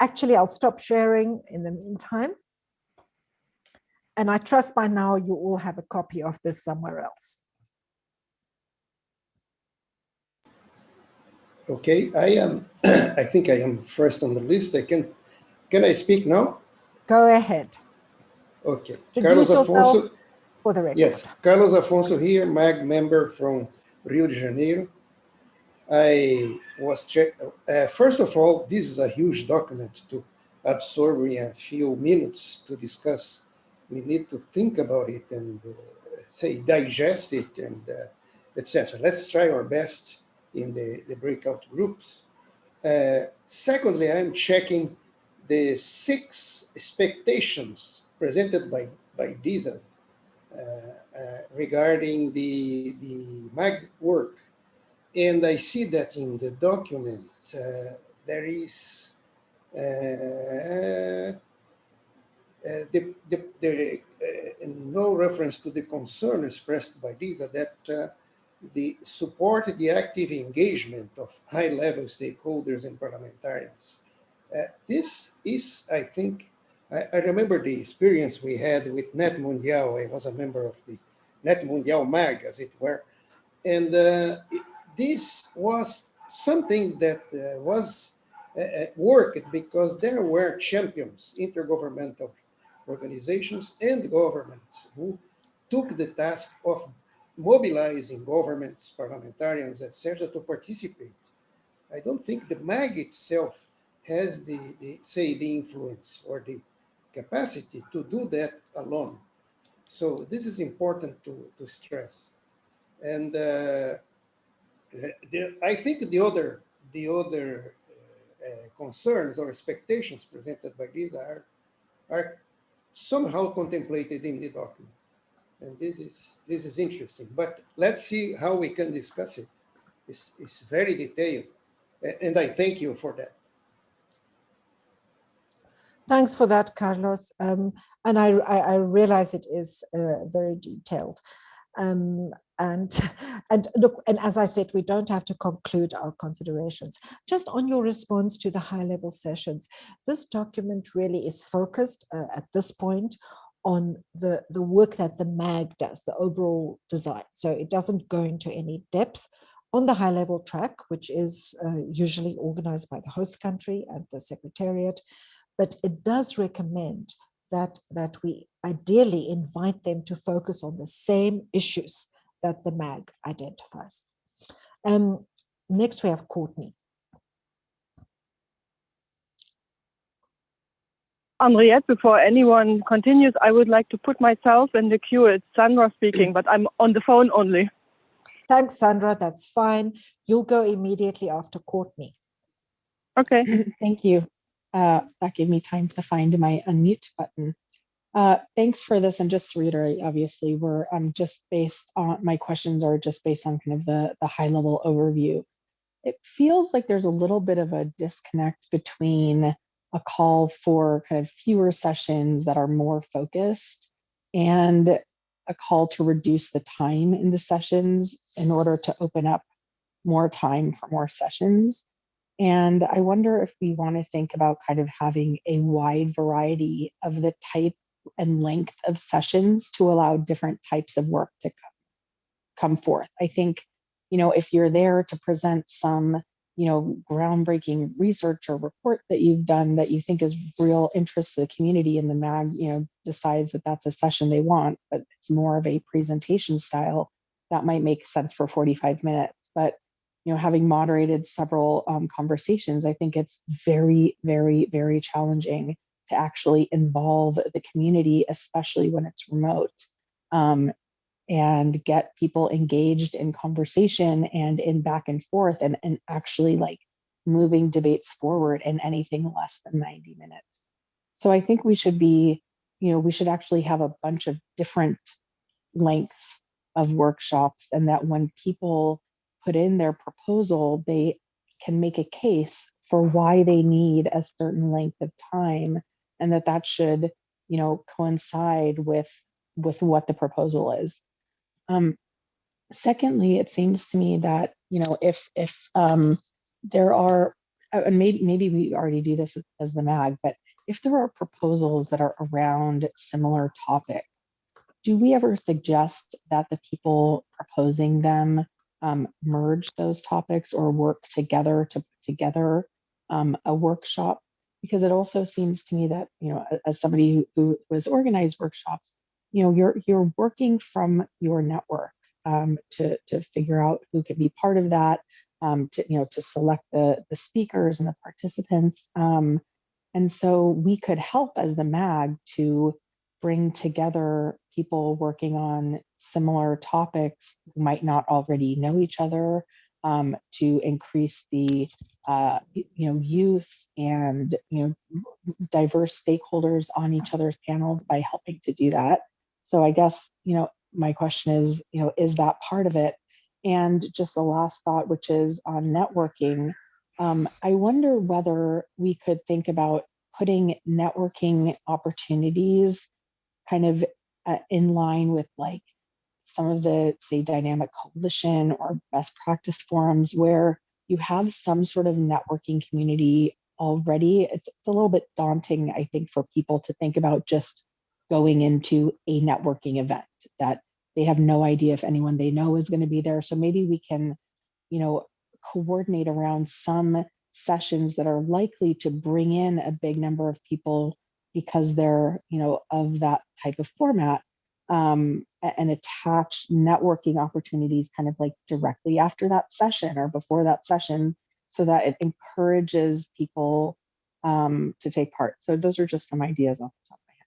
S3: actually, I'll stop sharing in the meantime. And I trust by now you all have a copy of this somewhere else.
S6: Okay, I am. I think I am first on the list. Can I speak now?
S3: Go ahead.
S6: Okay.
S3: Introduce yourself for the record.
S6: Yes, Carlos Afonso here, MAG member from Rio de Janeiro. I was first of all, this is a huge document to absorb in a few minutes to discuss. We need to think about it and say digest it and etc. Let's try our best in the breakout groups. Secondly, I'm checking the 6 expectations presented by DISA regarding the MAG work. And I see that in the document, there is no reference to the concern expressed by DISA that the support the active engagement of high-level stakeholders and parliamentarians. This is, I think, I remember the experience we had with Net Mundial. I was a member of the Net Mundial MAG, as it were. And this was something that was worked because there were champions, intergovernmental organizations and governments who took the task of mobilizing governments, parliamentarians, etc., to participate. I don't think the MAG itself has the influence or the capacity to do that alone. So this is important to stress. And I think the other concerns or expectations presented by these are somehow contemplated in the document. And this is interesting. But let's see how we can discuss it. It's very detailed. And I thank you for that.
S3: Thanks for that, Carlos. And I realize it is very detailed. And look, and as I said, we don't have to conclude our considerations. Just on your response to the high-level sessions, this document really is focused at this point on the work that the MAG does, the overall design. So it doesn't go into any depth on the high-level track, which is usually organized by the host country and the Secretariat, but it does recommend that we ideally invite them to focus on the same issues that the MAG identifies. Next, we have Courtney.
S7: Henriette, before anyone continues, I would like to put myself in the queue. It's Sandra speaking, but I'm on the phone only.
S3: Thanks, Sandra. That's fine. You'll go immediately after Courtney.
S7: Okay.
S8: Thank you. That gave me time to find my unmute button. Thanks for this. And just to reiterate, obviously, just based on my questions are just based on kind of the high level overview. It feels like there's a little bit of a disconnect between a call for kind of fewer sessions that are more focused and a call to reduce the time in the sessions in order to open up more time for more sessions. And I wonder if we want to think about kind of having a wide variety of the type and length of sessions to allow different types of work to come forth. I think, if you're there to present some, groundbreaking research or report that you've done that you think is real interest to the community, and the MAG, decides that that's a session they want, but it's more of a presentation style, that might make sense for 45 minutes. But having moderated several conversations, I think it's very, very, very challenging to actually involve the community, especially when it's remote. and get people engaged in conversation and in back and forth and actually like moving debates forward in anything less than 90 minutes. So I think we should be, we should actually have a bunch of different lengths of workshops, and that when people put in their proposal, they can make a case for why they need a certain length of time, and that should, coincide with what the proposal is. Secondly, it seems to me that, if there are, and maybe we already do this as the MAG, but if there are proposals that are around similar topic, do we ever suggest that the people proposing them merge those topics or work together to put together a workshop? Because it also seems to me that, as somebody who has organized workshops, you're working from your network to figure out who could be part of that, to select the speakers and the participants. And so we could help as the MAG to bring together people working on similar topics who might not already know each other, to increase the youth and diverse stakeholders on each other's panels by helping to do that. So I guess my question is that part of it? And just the last thought, which is on networking, I wonder whether we could think about putting networking opportunities kind of in line with like some of the, say, dynamic coalition or best practice forums where you have some sort of networking community already. It's a little bit daunting, I think, for people to think about just going into a networking event that they have no idea if anyone they know is going to be there. So maybe we can, coordinate around some sessions that are likely to bring in a big number of people because they're, of that type of format, and attach networking opportunities kind of like directly after that session or before that session so that it encourages people to take part. So those are just some ideas off the top of my head.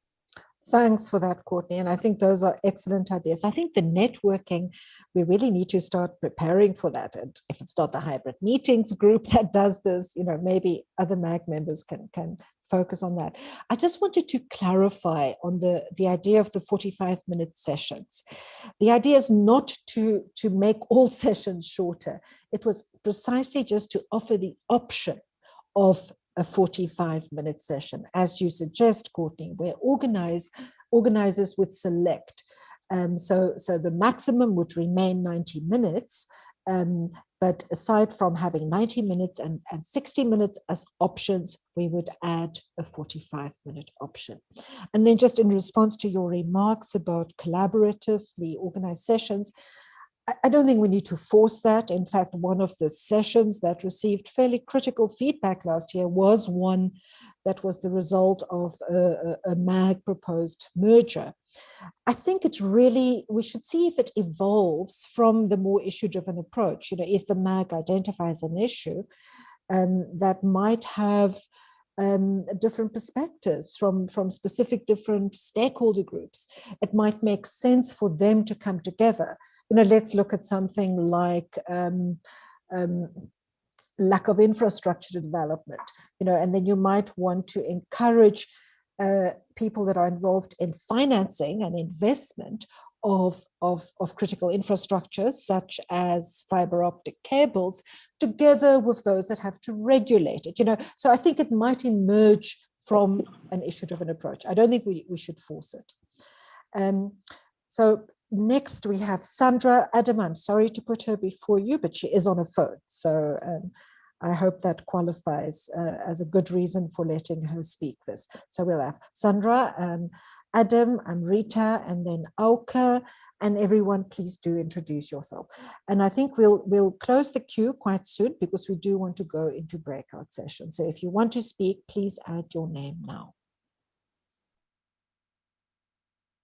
S3: Thanks for that, Courtney. And I think those are excellent ideas. I think the networking, we really need to start preparing for that. And if it's not the hybrid meetings group that does this, maybe other MAG members can focus on that. I just wanted to clarify on the idea of the 45-minute sessions. The idea is not to make all sessions shorter. It was precisely just to offer the option of a 45-minute session, as you suggest, Courtney, where organizers would select. So the maximum would remain 90 minutes, but aside from having 90 minutes and 60 minutes as options, we would add a 45-minute option. And then just in response to your remarks about collaboratively organized sessions, I don't think we need to force that. In fact, one of the sessions that received fairly critical feedback last year was one that was the result of a MAG proposed merger. I think it's really, we should see if it evolves from the more issue-driven approach. If the MAG identifies an issue that might have different perspectives from specific different stakeholder groups, it might make sense for them to come together. Let's look at something like lack of infrastructure development, and then you might want to encourage people that are involved in financing and investment of critical infrastructure, such as fiber optic cables, together with those that have to regulate it. So I think it might emerge from an issue-driven approach. I don't think we should force it. So next we have Sandra. Adam, I'm sorry to put her before you, but she is on a phone. So I hope that qualifies as a good reason for letting her speak this. So we'll have Sandra, Adam, Rita, and then Auke, and everyone, please do introduce yourself. And I think we'll close the queue quite soon because we do want to go into breakout sessions. So if you want to speak, please add your name now.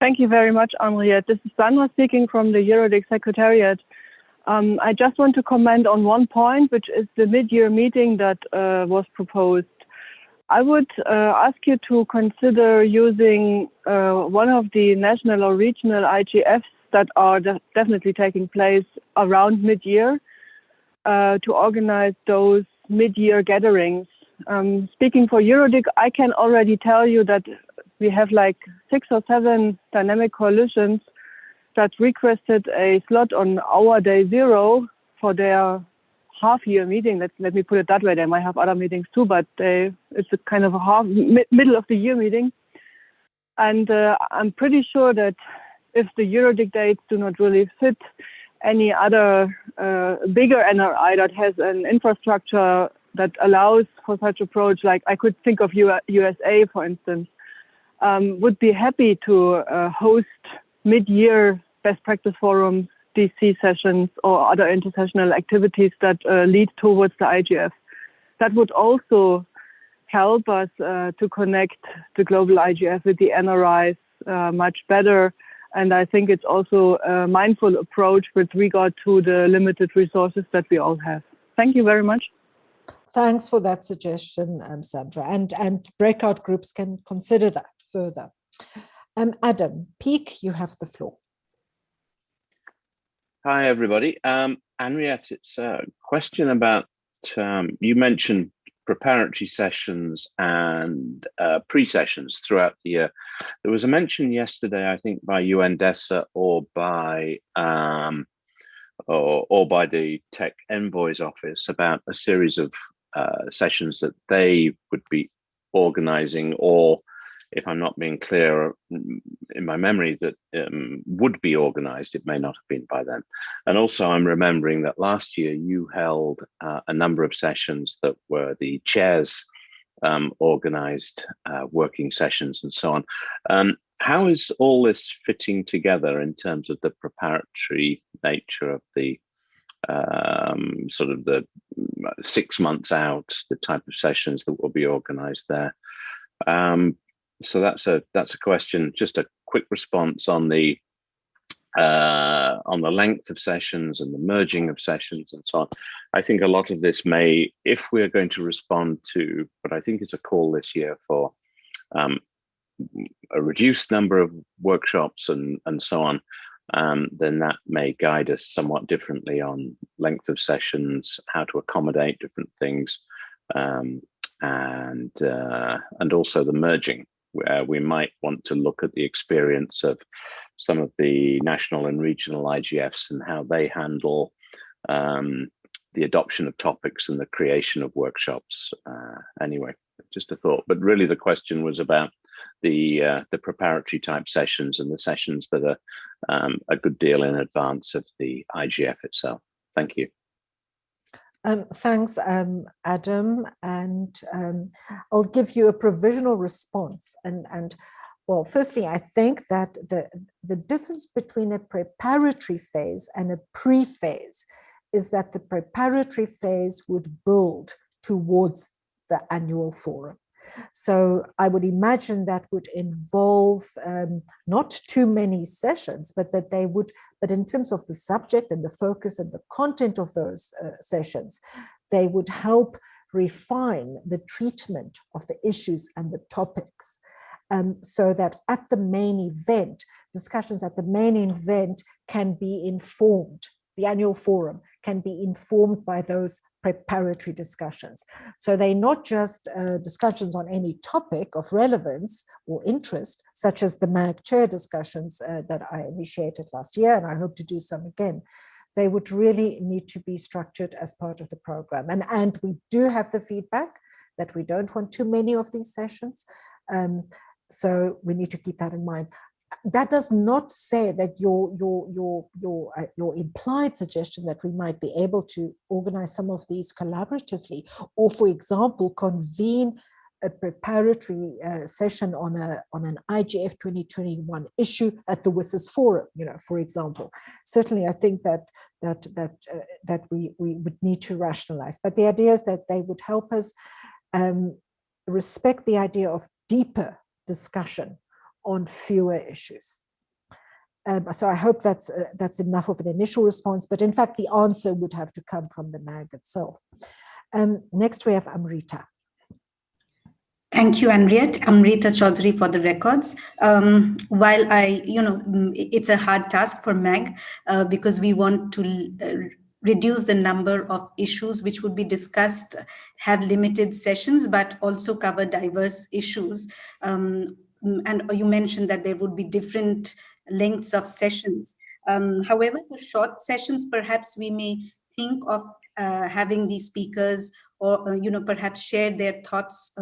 S7: Thank you very much, Henriette. This is Sandra speaking from the Eurodic Secretariat. I just want to comment on one point, which is the mid-year meeting that was proposed. I would ask you to consider using one of the national or regional IGFs that are definitely taking place around mid-year to organize those mid-year gatherings. Speaking for Eurodic, I can already tell you that we have like 6 or 7 dynamic coalitions that requested a slot on our day 0 for their half-year meeting. Let me put it that way. They might have other meetings too, but it's a kind of a middle of the year meeting. And I'm pretty sure that if the Eurodic dates do not really fit any other bigger NRI that has an infrastructure that allows for such approach, like I could think of USA, for instance, would be happy to host mid-year best practice forums, DC sessions, or other intersessional activities that lead towards the IGF. That would also help us to connect the global IGF with the NRIs much better. And I think it's also a mindful approach with regard to the limited resources that we all have. Thank you very much.
S3: Thanks for that suggestion, Sandra. And breakout groups can consider that further. Adam, Peak, you have the floor.
S9: Hi, everybody. Henriette, it's a question about, you mentioned preparatory sessions and pre-sessions throughout the year. There was a mention yesterday, I think, by UNDESA or by the Tech Envoy's office about a series of sessions that they would be organizing, or if I'm not being clear in my memory, that would be organized. It may not have been by then. And also I'm remembering that last year you held a number of sessions that were the chairs organized working sessions and so on. How is all this fitting together in terms of the preparatory nature of the sort of the 6 months out, the type of sessions that will be organized there? So that's a question. Just a quick response on the length of sessions and the merging of sessions and so on. I think a lot of this may, if we're going to respond to, but I think it's a call this year for a reduced number of workshops and so on, then that may guide us somewhat differently on length of sessions, how to accommodate different things, and also the merging, where we might want to look at the experience of some of the national and regional IGFs and how they handle the adoption of topics and the creation of workshops. Anyway, just a thought. But really the question was about the preparatory type sessions and the sessions that are a good deal in advance of the IGF itself. Thank you.
S3: Thanks, Adam, and I'll give you a provisional response. And well, firstly, I think that the difference between a preparatory phase and a pre-phase is that the preparatory phase would build towards the annual forum. So I would imagine that would involve not too many sessions, but that they would, but in terms of the subject and the focus and the content of those sessions, they would help refine the treatment of the issues and the topics, so that at the main event, discussions at the main event can be informed. The annual forum can be informed by those preparatory discussions. So they're not just discussions on any topic of relevance or interest, such as the MAG chair discussions that I initiated last year, and I hope to do some again. They would really need to be structured as part of the program. And we do have the feedback that we don't want too many of these sessions. So we need to keep that in mind. That does not say that your implied suggestion that we might be able to organize some of these collaboratively, or, for example, convene a preparatory session on an IGF 2021 issue at the WSIS forum, for example. Certainly, I think that we would need to rationalize. But the idea is that they would help us respect the idea of deeper discussion on fewer issues. So I hope that's enough of an initial response, but in fact, the answer would have to come from the MAG itself. Next, we have Amrita.
S10: Thank you, Henriette. I'm Rita Chaudhary for the records. While it's a hard task for MAG because we want to reduce the number of issues which would be discussed, have limited sessions, but also cover diverse issues. And you mentioned that there would be different lengths of sessions. However, for short sessions, perhaps we may think of having these speakers or perhaps share their thoughts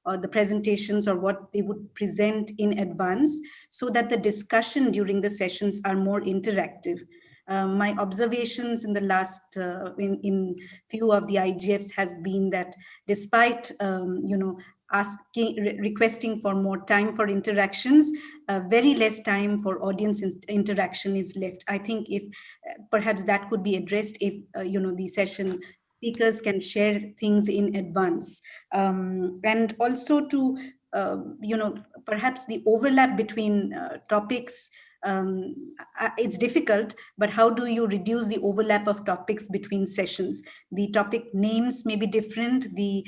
S10: or the presentations or what they would present in advance, so that the discussion during the sessions are more interactive. My observations in the last in few of the IGFs has been that despite requesting for more time for interactions, very less time for audience interaction is left. I think if perhaps that could be addressed if the session speakers can share things in advance, and also to perhaps the overlap between topics. It's difficult, but how do you reduce the overlap of topics between sessions? The topic names may be different, the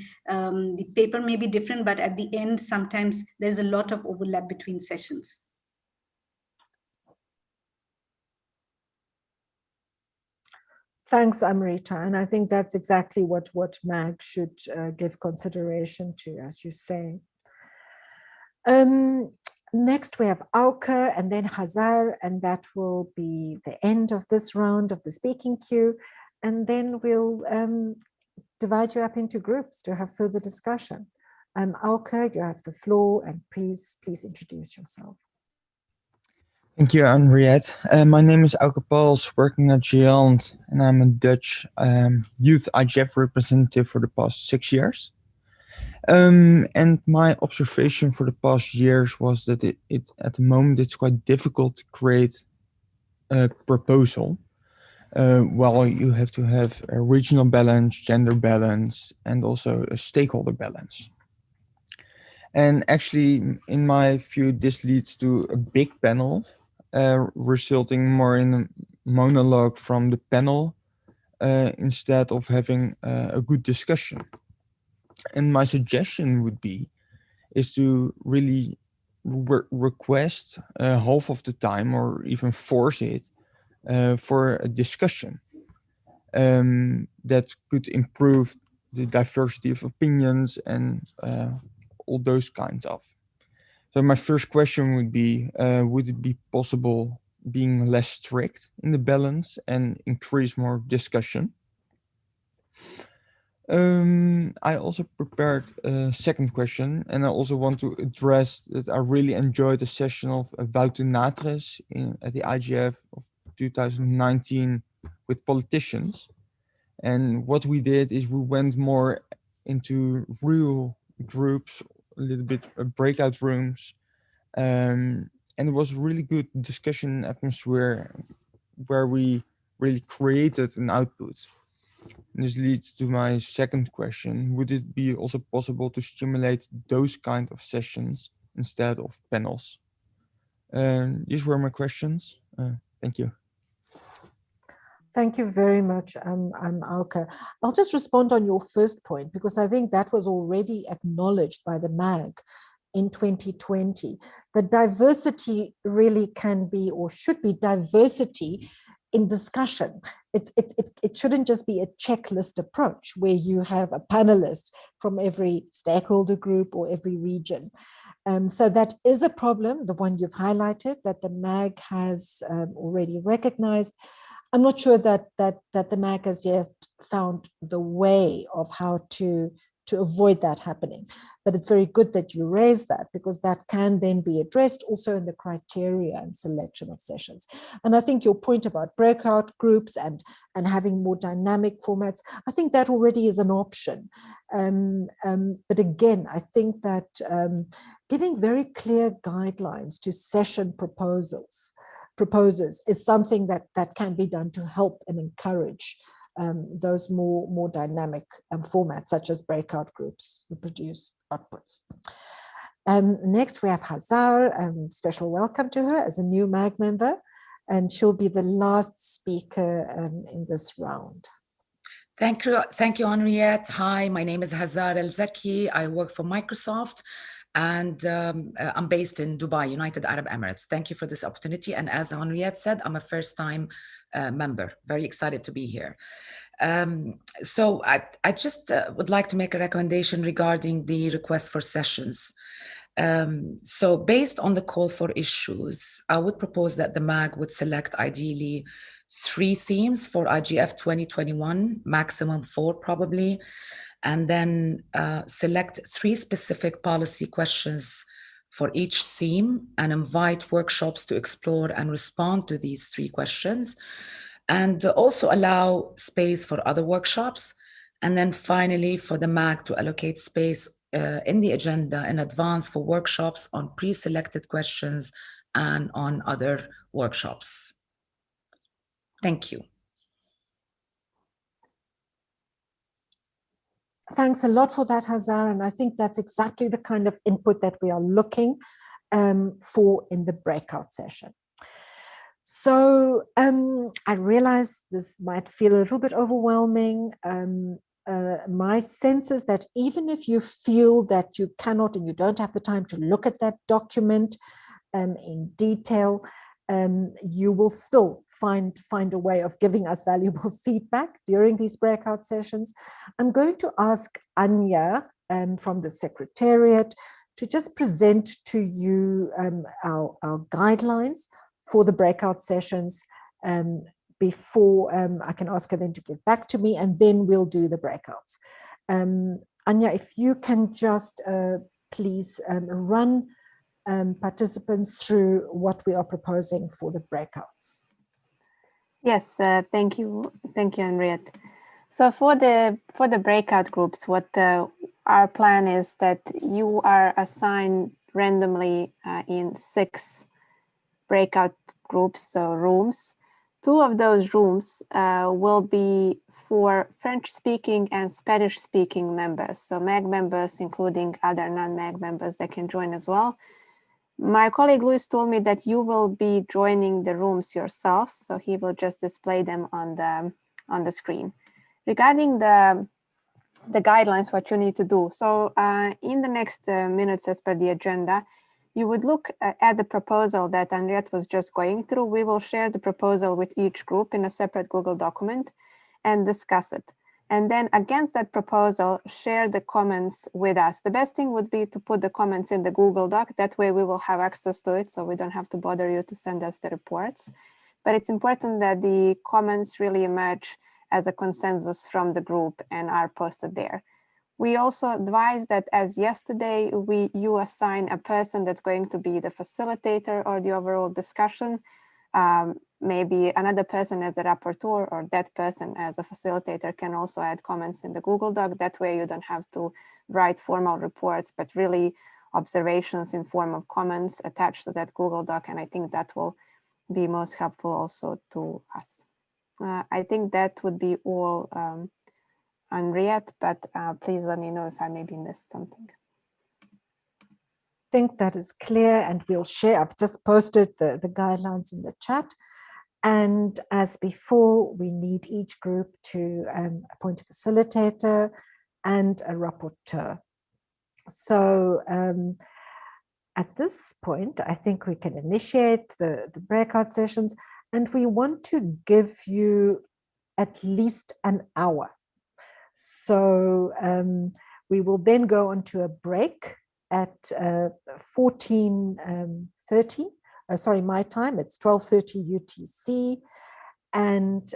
S10: paper may be different, but at the end, sometimes there's a lot of overlap between sessions.
S3: Thanks, Amrita. And I think that's exactly what MAG should give consideration to, as you say. Next, we have Auke and then Hazar, and that will be the end of this round of the speaking queue. And then we'll divide you up into groups to have further discussion. Auke, you have the floor, and please introduce yourself.
S11: Thank you, Henriette. My name is Auke Pauls, working at Giant, and I'm a Dutch youth IGF representative for the past 6 years. And my observation for the past years was that it at the moment it's quite difficult to create a proposal. While you have to have a regional balance, gender balance, and also a stakeholder balance. And actually, in my view, this leads to a big panel, resulting more in a monologue from the panel instead of having a good discussion. And my suggestion would be is to really request half of the time or even force it for a discussion that could improve the diversity of opinions and all those kinds of. So my first question would it be possible being less strict in the balance and increase more discussion? I also prepared a second question, and I also want to address that I really enjoyed the session of Wouter Natres at the IGF of 2019 with politicians. And what we did is we went more into real groups, a little bit breakout rooms, and it was a really good discussion atmosphere where we really created an output. And this leads to my second question. Would it be also possible to stimulate those kind of sessions instead of panels? These were my questions. Thank you.
S3: Thank you very much, Auke. I'll just respond on your first point, because I think that was already acknowledged by the MAG in 2020. The diversity really can be or should be diversity in discussion. It shouldn't just be a checklist approach where you have a panelist from every stakeholder group or every region. So that is a problem, the one you've highlighted, that the MAG has already recognized. I'm not sure that the MAG has yet found the way of how to avoid that happening. But it's very good that you raise that, because that can then be addressed also in the criteria and selection of sessions. And I think your point about breakout groups and having more dynamic formats, I think that already is an option. But again, I think that giving very clear guidelines to session proposers is something that can be done to help and encourage those more dynamic formats, such as breakout groups who produce outputs. Next, we have Hazar. Special welcome to her as a new MAG member, and she'll be the last speaker in this round.
S12: Thank you, Henriette. Hi, my name is Hazar El-Zaki. I work for Microsoft, and I'm based in Dubai, United Arab Emirates. Thank you for this opportunity. And as Henriette said, I'm a first-time member. Very excited to be here. So I just would like to make a recommendation regarding the request for sessions. So based on the call for issues, I would propose that the MAG would select ideally 3 themes for IGF 2021, maximum 4 probably, and then select 3 specific policy questions for each theme and invite workshops to explore and respond to these 3 questions, and also allow space for other workshops. And then finally, for the MAG to allocate space in the agenda in advance for workshops on pre-selected questions and on other workshops. Thank you.
S3: Thanks a lot for that, Hazar. And I think that's exactly the kind of input that we are looking for in the breakout session. So I realize this might feel a little bit overwhelming. My sense is that even if you feel that you cannot and you don't have the time to look at that document in detail, you will still find a way of giving us valuable feedback during these breakout sessions. I'm going to ask Anya from the Secretariat to just present to you our guidelines for the breakout sessions before I can ask her then to give back to me, and then we'll do the breakouts. Anya, if you can just please run participants through what we are proposing for the breakouts.
S5: Yes, thank you, Henriette. So for the breakout groups, what our plan is that you are assigned randomly in 6 breakout groups, so rooms. 2 of those rooms will be for French-speaking and Spanish-speaking members, so MAG members, including other non-MAG members that can join as well. My colleague Luis told me that you will be joining the rooms yourselves, so he will just display them on the screen. Regarding the guidelines, what you need to do. So in the next minutes, as per the agenda, you would look at the proposal that Henriette was just going through. We will share the proposal with each group in a separate Google document and discuss it. And then against that proposal, share the comments with us. The best thing would be to put the comments in the Google Doc. That way we will have access to it, so we don't have to bother you to send us the reports. But it's important that the comments really emerge as a consensus from the group and are posted there. We also advise that, as yesterday, you assign a person that's going to be the facilitator or the overall discussion, maybe another person as a rapporteur, or that person as a facilitator can also add comments in the Google Doc. That way you don't have to write formal reports, but really observations in form of comments attached to that Google Doc. And I think that will be most helpful also to us. I think that would be all, Henriette, but please let me know if I maybe missed something.
S3: I think that is clear, and we'll share. I've just posted the guidelines in the chat. And as before, we need each group to appoint a facilitator and a rapporteur. So at this point, I think we can initiate the breakout sessions, and we want to give you at least an hour. So we will then go on to a break at 14:30. Sorry, my time, it's 12:30 UTC. And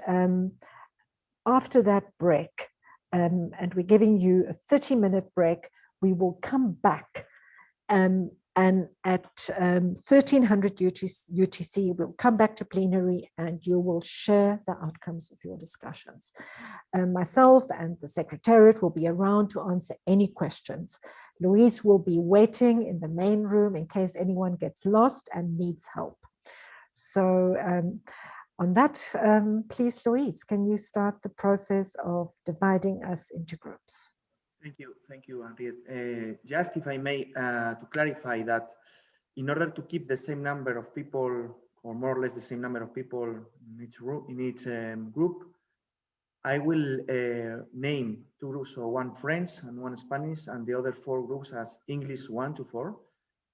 S3: after that break, and we're giving you a 30-minute break, we will come back and at 1300 UTC, we'll come back to plenary and you will share the outcomes of your discussions. Myself and the Secretariat will be around to answer any questions. Louise will be waiting in the main room in case anyone gets lost and needs help. So on that, please, Louise, can you start the process of dividing us into groups?
S13: Thank you, Henriette. Just if I may, to clarify that in order to keep the same number of people, or more or less the same number of people in each group, I will name 2 groups, so 1 French and 1 Spanish, and the other 4 groups as English 1 to 4.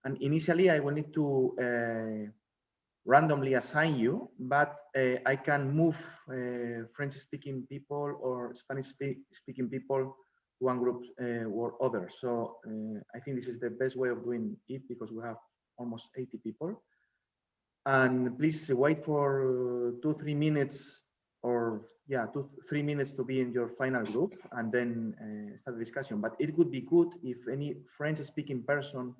S13: And initially, I will need to randomly assign you, but I can move French-speaking people or Spanish-speaking people to one group or other. So I think this is the best way of doing it because we have almost 80 people. And please wait for 2-3 minutes, or 2-3 minutes to be in your final group, and then start the discussion. But it would be good if any French-speaking person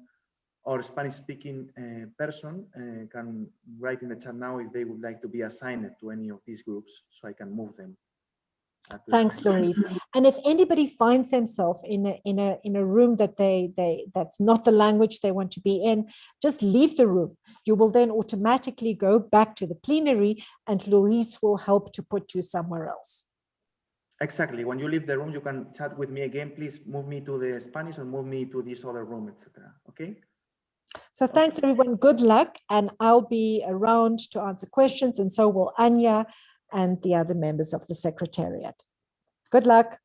S13: or Spanish-speaking person can write in the chat now if they would like to be assigned to any of these groups, so I can move them.
S3: Thanks, Louise. And if anybody finds themselves in a room that that's not the language they want to be in, just leave the room. You will then automatically go back to the plenary, and Louise will help to put you somewhere else.
S13: Exactly. When you leave the room, you can chat with me again. Please move me to the Spanish or move me to this other room, etc. Okay.
S3: So thanks, everyone. Good luck. And I'll be around to answer questions, and so will Anya and the other members of the Secretariat. Good luck.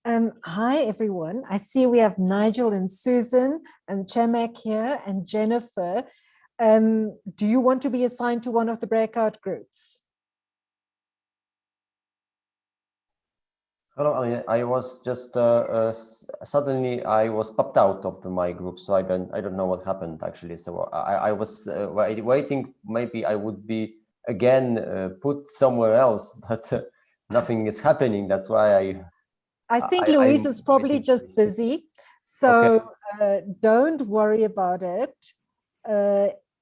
S3: Hi, everyone. I see we have Nigel and Susan and Chemek here and Jennifer. Do you want to be assigned to one of the breakout groups?
S14: Hello, I was just suddenly I was popped out of my group, so I don't know what happened actually. So I was waiting. Maybe I would be again put somewhere else, but nothing is happening. That's why
S3: I think Louise is probably just busy, so don't worry about it.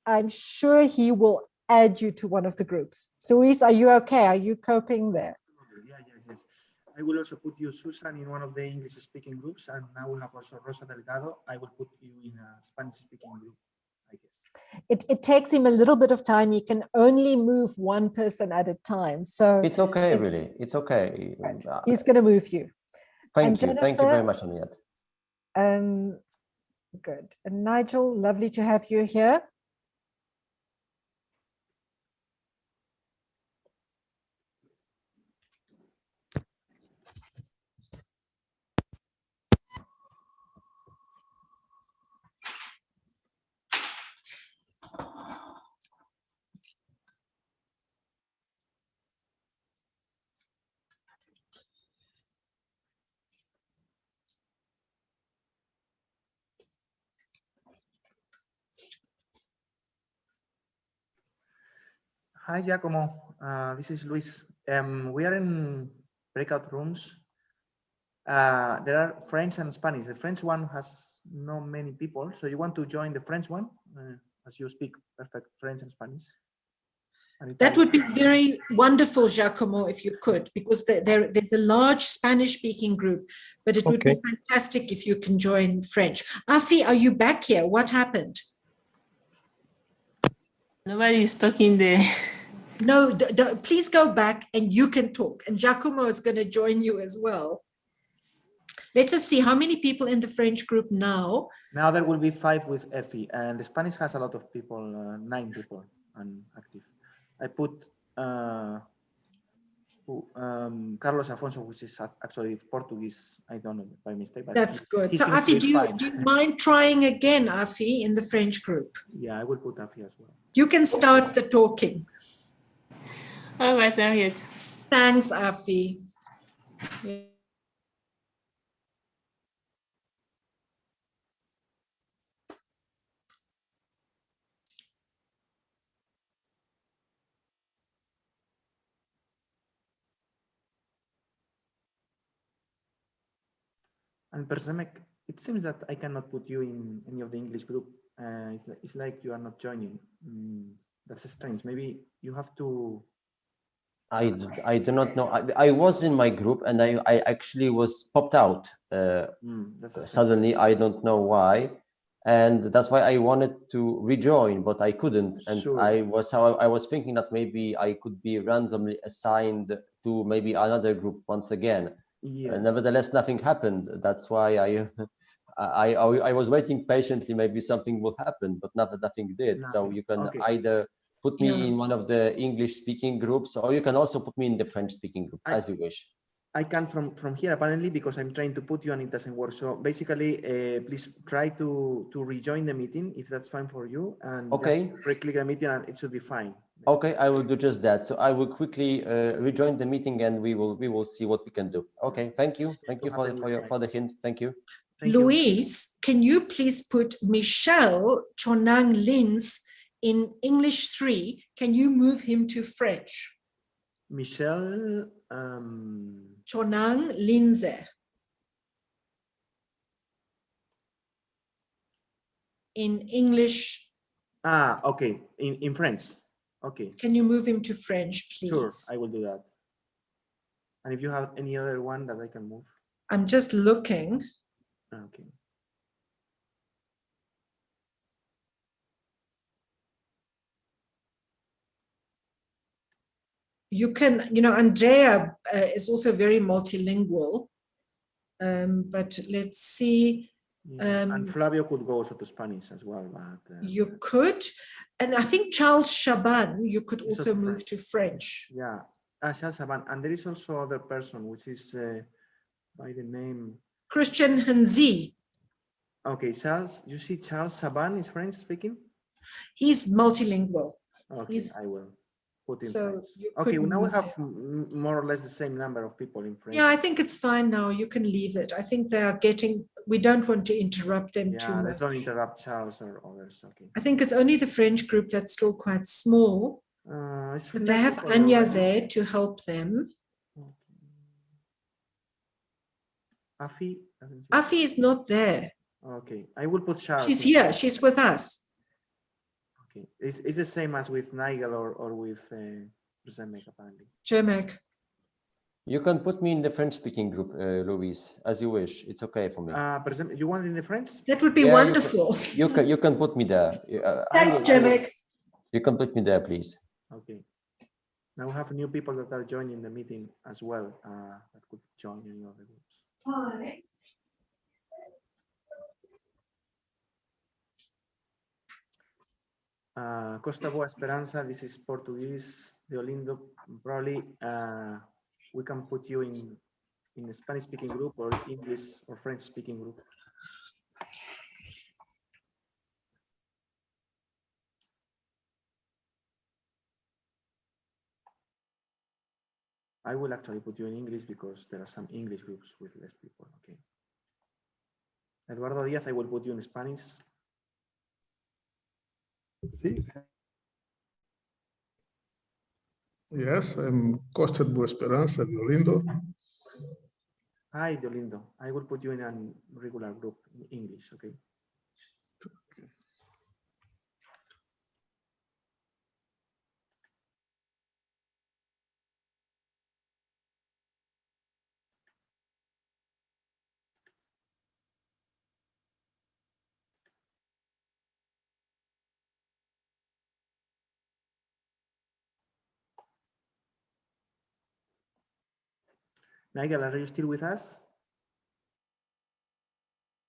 S3: I'm sure he will add you to one of the groups. Louise, are you okay? Are you coping there?
S13: Yeah, yes. I will also put you, Susan, in one of the English-speaking groups, and now we have also Rosa Delgado. I will put you in a Spanish-speaking group, I guess.
S3: It takes him a little bit of time. He can only move one person at a time. So
S14: it's okay, really. It's okay.
S3: Right. He's going to move you.
S14: Thank you. Thank you very much, Henriette.
S3: Good. And Nigel, lovely to have you here.
S13: Hi, Giacomo. This is Luis. We are in breakout rooms. There are French and Spanish. The French one has not many people, so you want to join the French one as you speak perfect French and Spanish.
S15: That would be very wonderful, Giacomo, if you could, because there's a large Spanish-speaking group, but it would be fantastic if you can join French. Afi, are you back here? What happened?
S16: Nobody is talking there.
S15: No, please go back and you can talk. And Giacomo is going to join you as well. Let us see how many people in the French group now.
S13: Now there will be 5 with Effie, and the Spanish has a lot of people, 9 people active. I put Carlos Afonso, which is actually Portuguese. I don't know by mistake. But
S15: that's good. So Afi, do you mind trying again, Afi, in the French group?
S13: Yeah, I will put Afi as well.
S15: You can start the talking.
S16: All right, Harriet.
S15: Thanks, Afi. Yeah.
S13: And Persemek, it seems that I cannot put you in any of the English group. It's like you are not joining. That's strange. Maybe you have to.
S14: I do not know. I was in my group and I actually was popped out suddenly. I don't know why, and that's why I wanted to rejoin, but I couldn't. And sure. I was thinking that maybe I could be randomly assigned to maybe another group once again. Yeah. Nevertheless, nothing happened. That's why I was waiting patiently. Maybe something will happen, but nothing did. Nothing. So you can either put me in one of the English-speaking groups, or you can also put me in the French-speaking group, as you wish.
S13: I can't from here, apparently, because I'm trying to put you and it doesn't work. So basically, please try to rejoin the meeting, if that's fine for you, and just click the meeting and it should be fine.
S14: Okay, I will do just that. So I will quickly rejoin the meeting and we will see what we can do. Okay, thank you. Thank you for the hint. Thank you.
S15: Louise, can you please put Michel Chonang Lins in English 3, can you move him to French?
S13: Michel
S15: Chonang Linze. In English.
S13: Okay. In French. Okay.
S15: Can you move him to French, please?
S13: Sure, I will do that. And if you have any other one that I can move.
S15: I'm just looking.
S13: Okay.
S15: You can, Andrea is also very multilingual, but let's see.
S13: And Flavio could go also to Spanish as well. But,
S15: you could, and I think Charles Chaban, you could also move to French.
S13: Yeah, Charles Chaban, and there is also other person, which is by the name.
S15: Christian Hanzi.
S13: Okay, Charles, you see Charles Saban is French speaking?
S15: He's multilingual.
S13: Okay, I will put in
S15: so
S13: French.
S15: you
S13: Okay,
S15: could
S13: now we
S15: move
S13: have more or less the same number of people in French.
S15: Yeah, I think it's fine now. You can leave it. I think they are getting, we don't want to interrupt them too
S13: Yeah,
S15: much.
S13: let's not interrupt Charles or others. Okay.
S15: I think it's only the French group that's still quite small. But they have Anya there to help them.
S13: Afi doesn't see.
S15: Afi is not there.
S13: Okay, I will put Charles.
S15: She's here. She's with us.
S13: Okay, it's the same as with Nigel or with Zemek apparently.
S15: Zemek.
S14: You can put me in the French-speaking group, Luis, as you wish. It's okay for me.
S13: You want in the French?
S15: That would be wonderful.
S14: You can put me there.
S15: Thanks, Zemek.
S14: You can put me there, please.
S13: Okay. Now we have new people that are joining the meeting as well. That could join any other groups.
S15: Hi.
S13: Costa Boa Esperanza, this is Portuguese. De Olindo, probably we can put you in a Spanish-speaking group or English or French-speaking group. I will actually put you in English because there are some English groups with less people. Okay. Eduardo Díaz, I will put you in Spanish.
S17: Sí. Yes, I'm Costa Boa Esperanza, Lindo.
S13: Hi, Dolindo. I will put you in a regular group in English, okay? Nigel, are you still with us?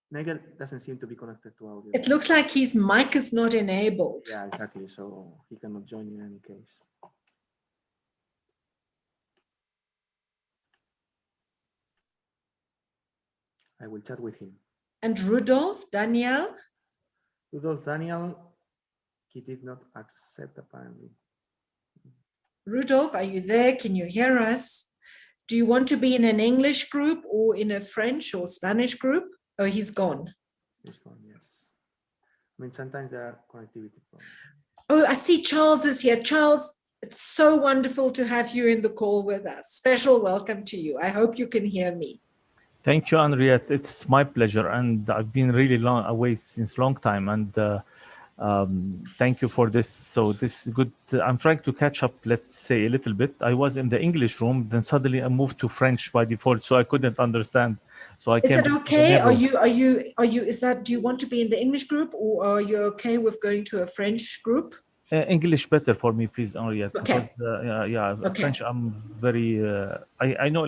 S13: Nigel doesn't seem to be connected to audio.
S15: It looks like his mic is not enabled.
S13: Yeah, exactly. So he cannot join in any case. I will chat with him.
S15: And Rudolf, Daniel?
S13: Rudolf, Daniel, he did not accept apparently.
S15: Rudolf, are you there? Can you hear us? Do you want to be in an English group or in a French or Spanish group? Oh, he's gone.
S13: He's gone, yes. I mean, sometimes there are connectivity problems.
S15: Oh, I see Charles is here. Charles, it's so wonderful to have you in the call with us. Special welcome to you. I hope you can hear me.
S18: Thank you, Henriette. It's my pleasure. And I've been really long away since long time. And thank you for this. So this is good. I'm trying to catch up, let's say, a little bit. I was in the English room, then suddenly I moved to French by default, so I couldn't understand. So I
S15: Is
S18: came
S15: it okay? Do you want to be in the English group, or are you okay with going to a French group?
S18: English better for me, please, Henriette.
S15: Okay.
S18: Because,
S15: Okay.
S18: French, I'm very, I know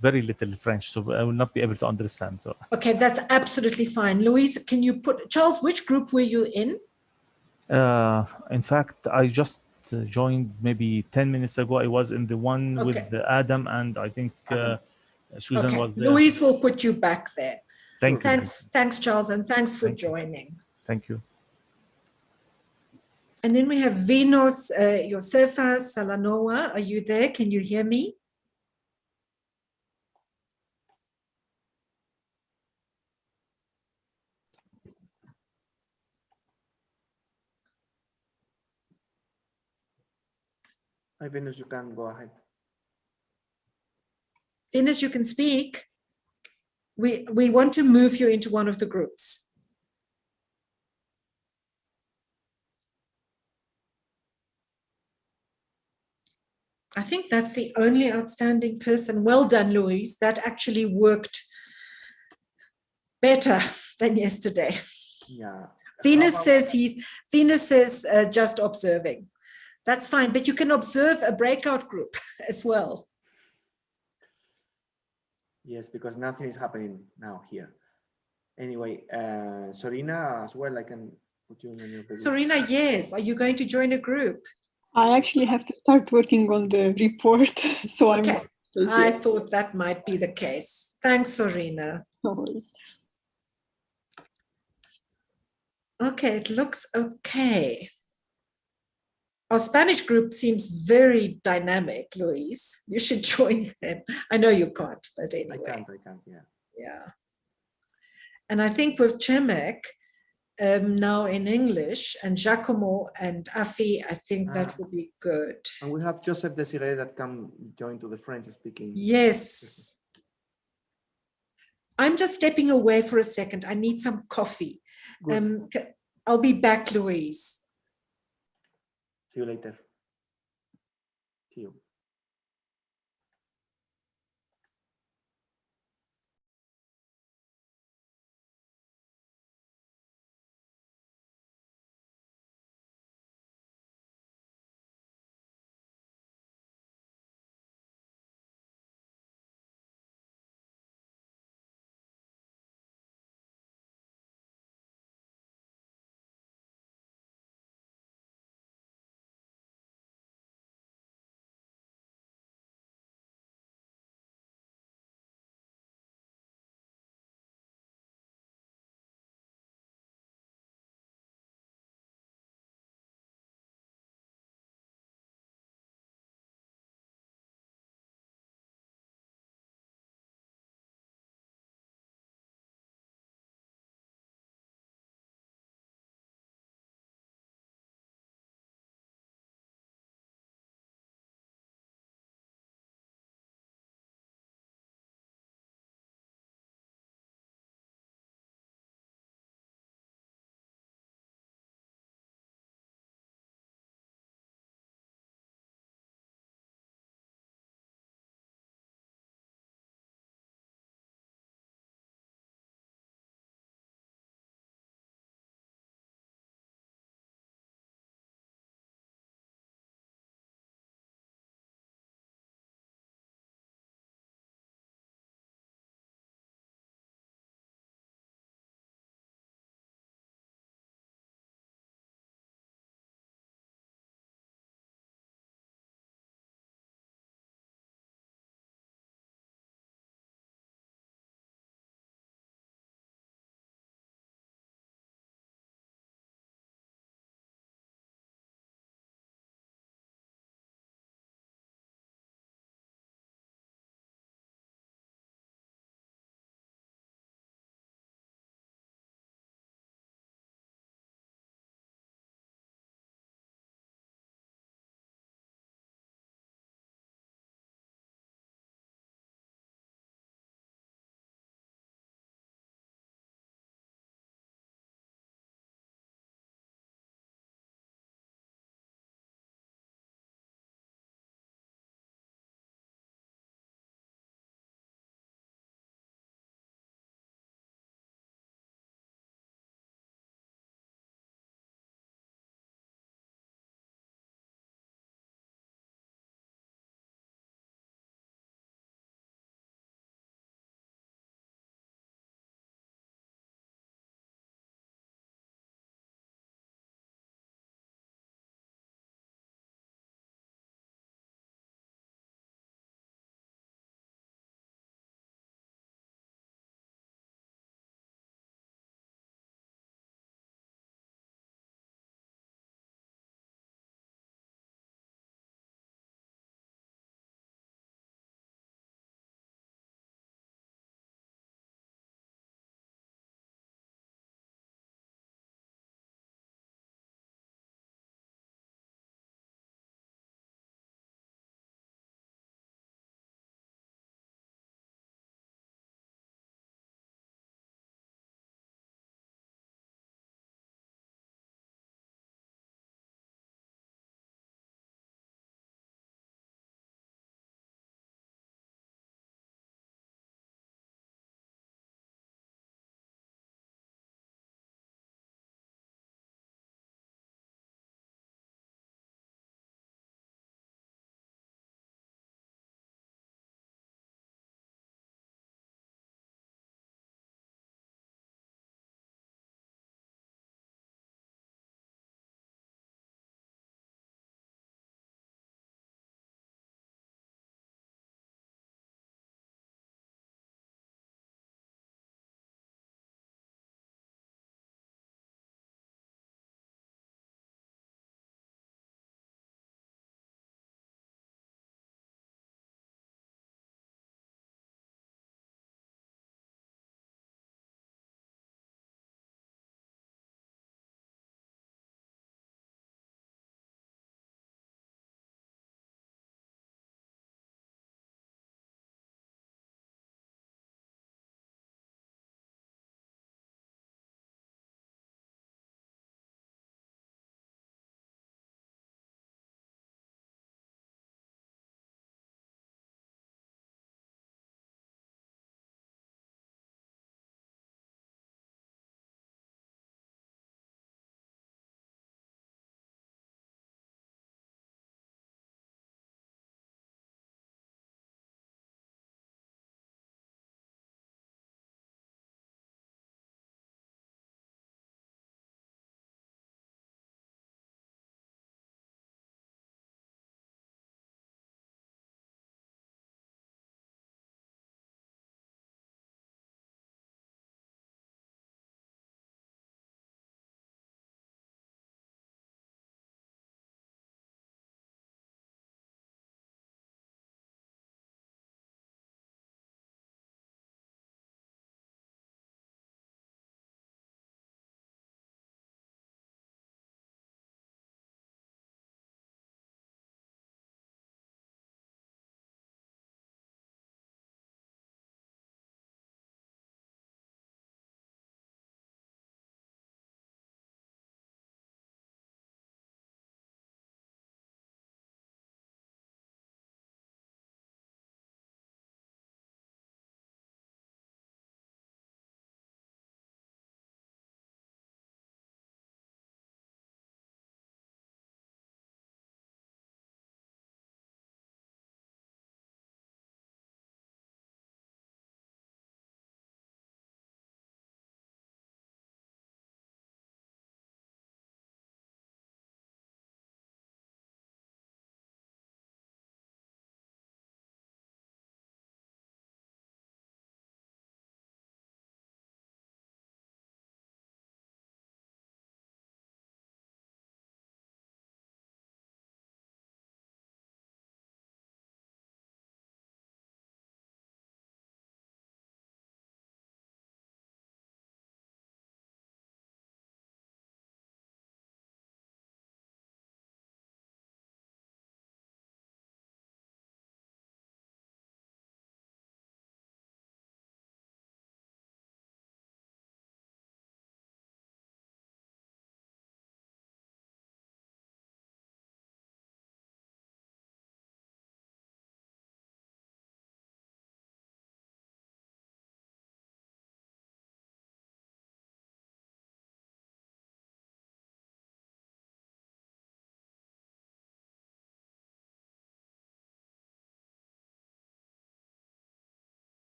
S18: very little French, so I will not be able to understand. So.
S15: Okay, that's absolutely fine. Louise, can you put, Charles, which group were you in?
S18: In fact, I just joined maybe 10 minutes ago. I was in the one with Adam, and I think Susan was there.
S15: Louise will put you back there.
S18: Thank you.
S15: Thanks, Charles, and thanks for joining.
S18: Thank you.
S15: And then we have Venus Josefa Salanoa. Are you there? Can you hear me?
S13: Hi, Venus, you can go ahead.
S15: Venus, you can speak. We want to move you into one of the groups. I think that's the only outstanding person. Well done, Louise. That actually worked better than yesterday.
S13: Yeah.
S15: Venus says just observing. That's fine, but you can observe a breakout group as well.
S13: Yes, because nothing is happening now here. Anyway, Sorina as well, I can put you in a new group.
S15: Sorina, yes. Are you going to join a group?
S19: I actually have to start working on the report, so
S15: I thought that might be the case. Thanks, Sorina. Okay, it looks okay. Our Spanish group seems very dynamic, Luis. You should join them. I know you can't, but anyway.
S13: I can't, yeah.
S15: Yeah. And I think with Chemek, now in English, and Giacomo and Afi, I think that would be good.
S13: And we have Joseph Desiree that can join to the French speaking.
S15: Yes. I'm just stepping away for a second. I need some coffee. I'll be back, Louise.
S13: See you later. See you.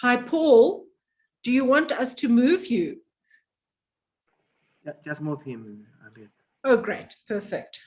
S15: Hi, Paul. Do you want us to move you?
S13: Just move him a bit.
S15: Oh, great. Perfect.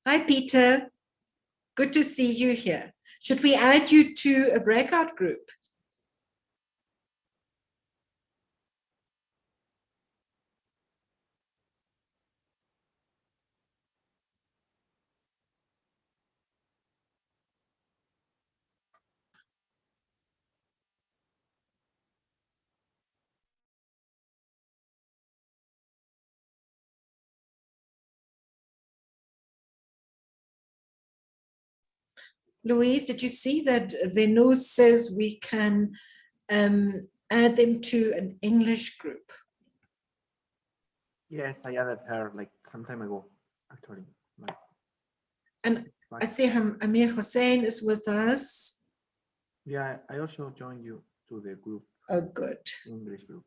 S15: Hi, Peter. Good to see you here. Should we add you to a breakout group? Louise, did you see that Venus says we can add them to an English group?
S13: Yes, I added her like some time ago, actually.
S15: And I see Amir Hossein is with us.
S13: Yeah, I also joined you to the group.
S15: Oh, good.
S13: English group.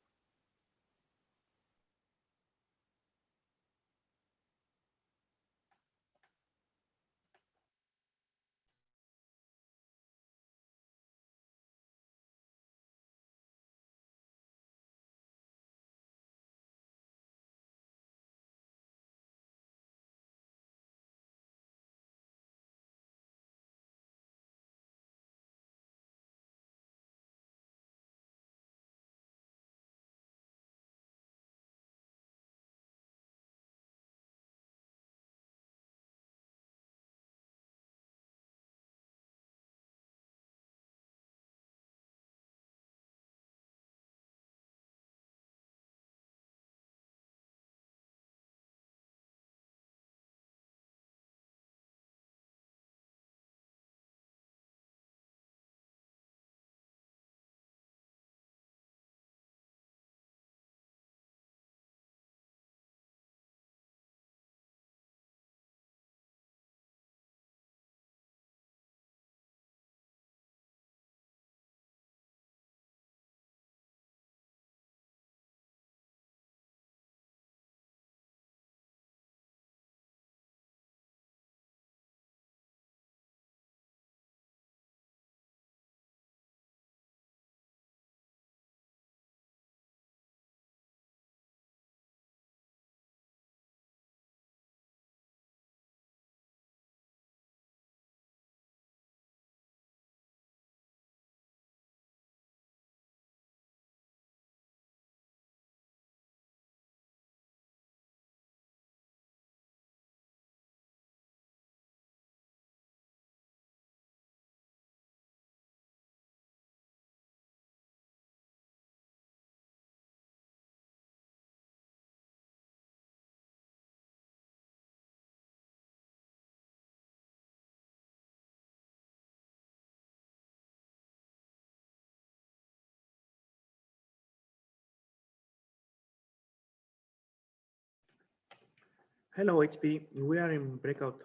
S13: Hello, HP. We are in breakout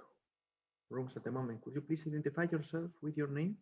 S13: rooms at the moment. Could you please identify yourself with your name?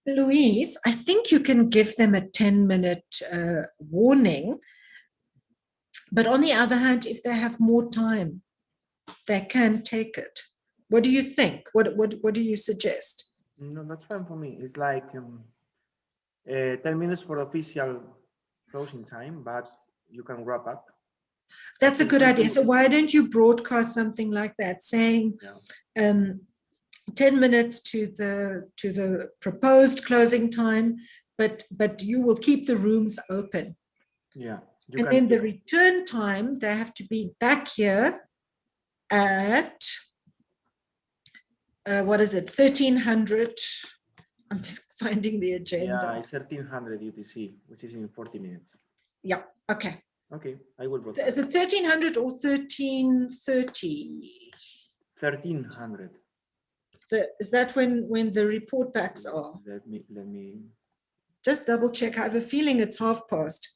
S15: Louise, I think you can give them a 10-minute warning. But on the other hand, if they have more time, they can take it. What do you think? What do you suggest?
S13: No, that's fine for me. It's like 10 minutes for official closing time, but you can wrap up.
S15: That's a good idea. So why don't you broadcast something like that, saying 10 minutes to the proposed closing time, but you will keep the rooms open.
S13: Yeah.
S15: And then the return time, they have to be back here at what is it, 1300? I'm just finding the agenda.
S13: Yeah, it's 1300 UTC, which is in 40 minutes.
S15: Yeah, okay.
S13: Okay, I will broadcast.
S15: Is it 1300 or 1330?
S13: 1300.
S15: Is that when the report backs are?
S13: Let me
S15: just double check. I have a feeling it's past.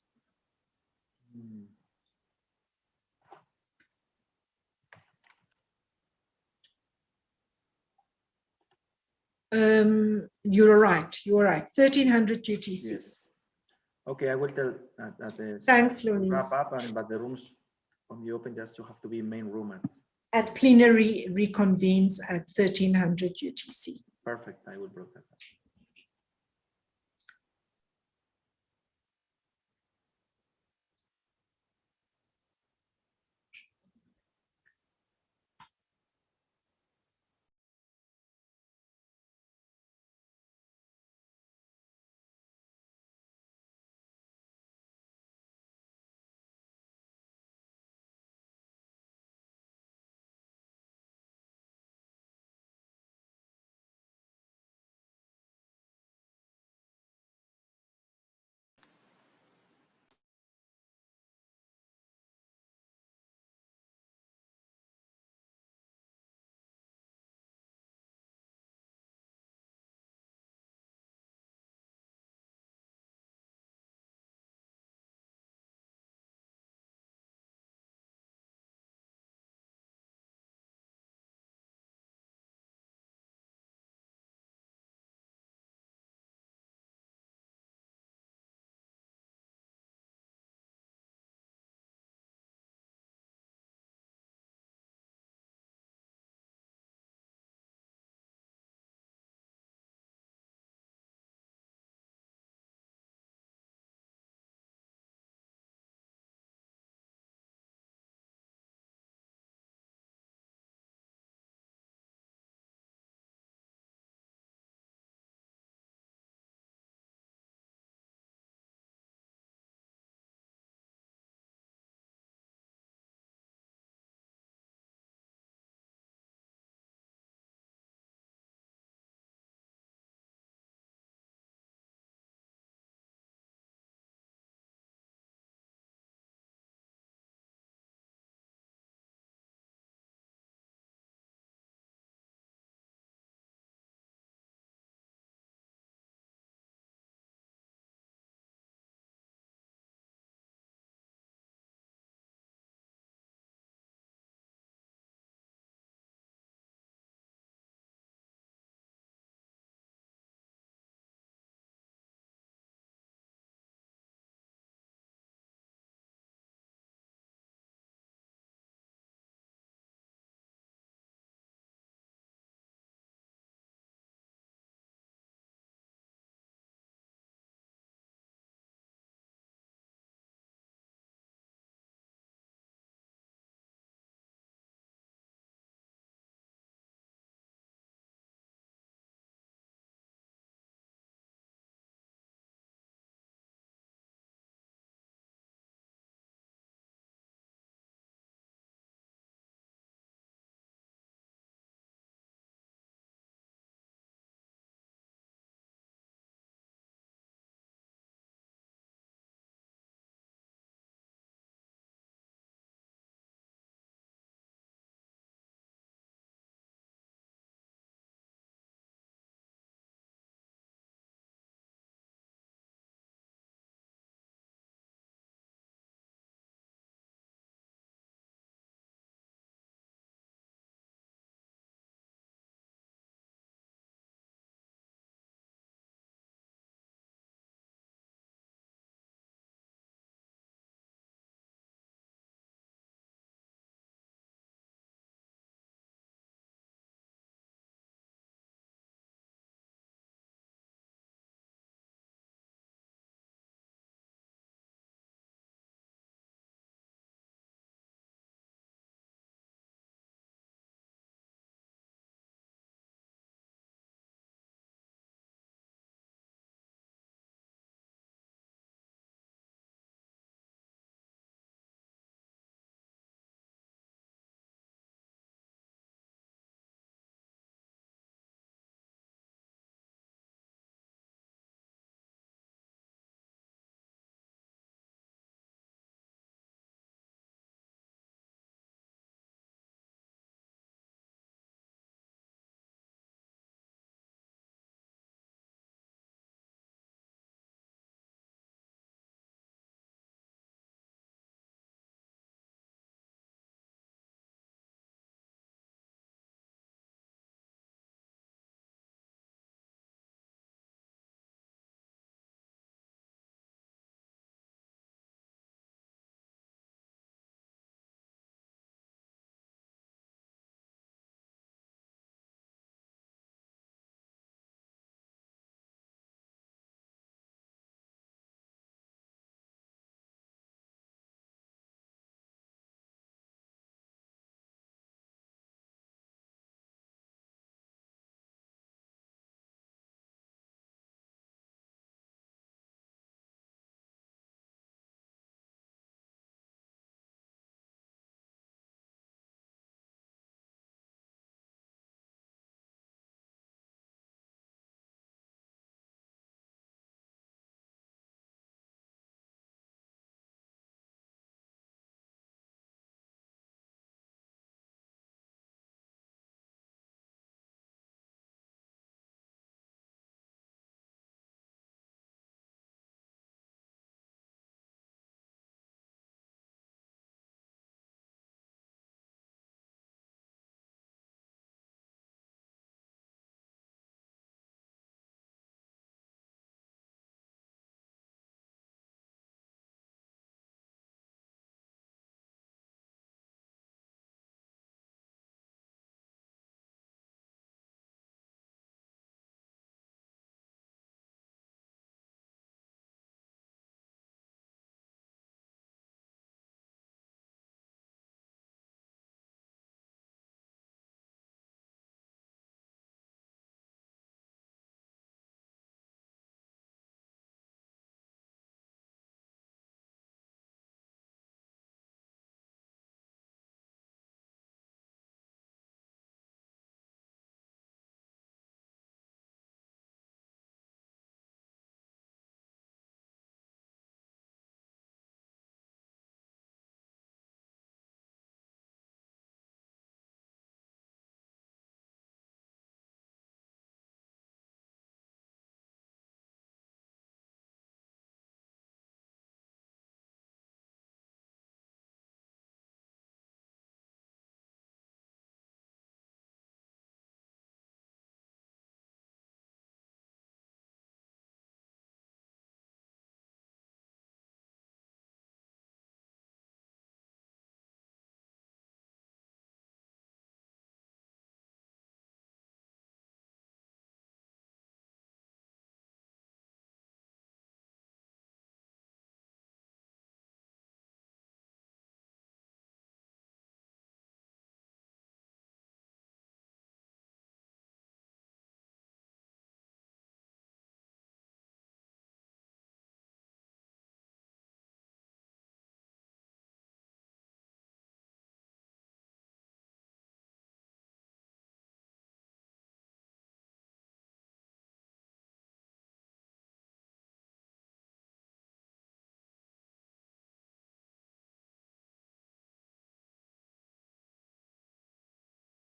S15: You're right. 1300 UTC.
S13: Yes. Okay, I will tell that
S15: thanks, Louise.
S13: Wrap up, but the rooms on the open just have to be main room
S15: at plenary reconvenes at 1300 UTC.
S13: Perfect. I will broadcast that.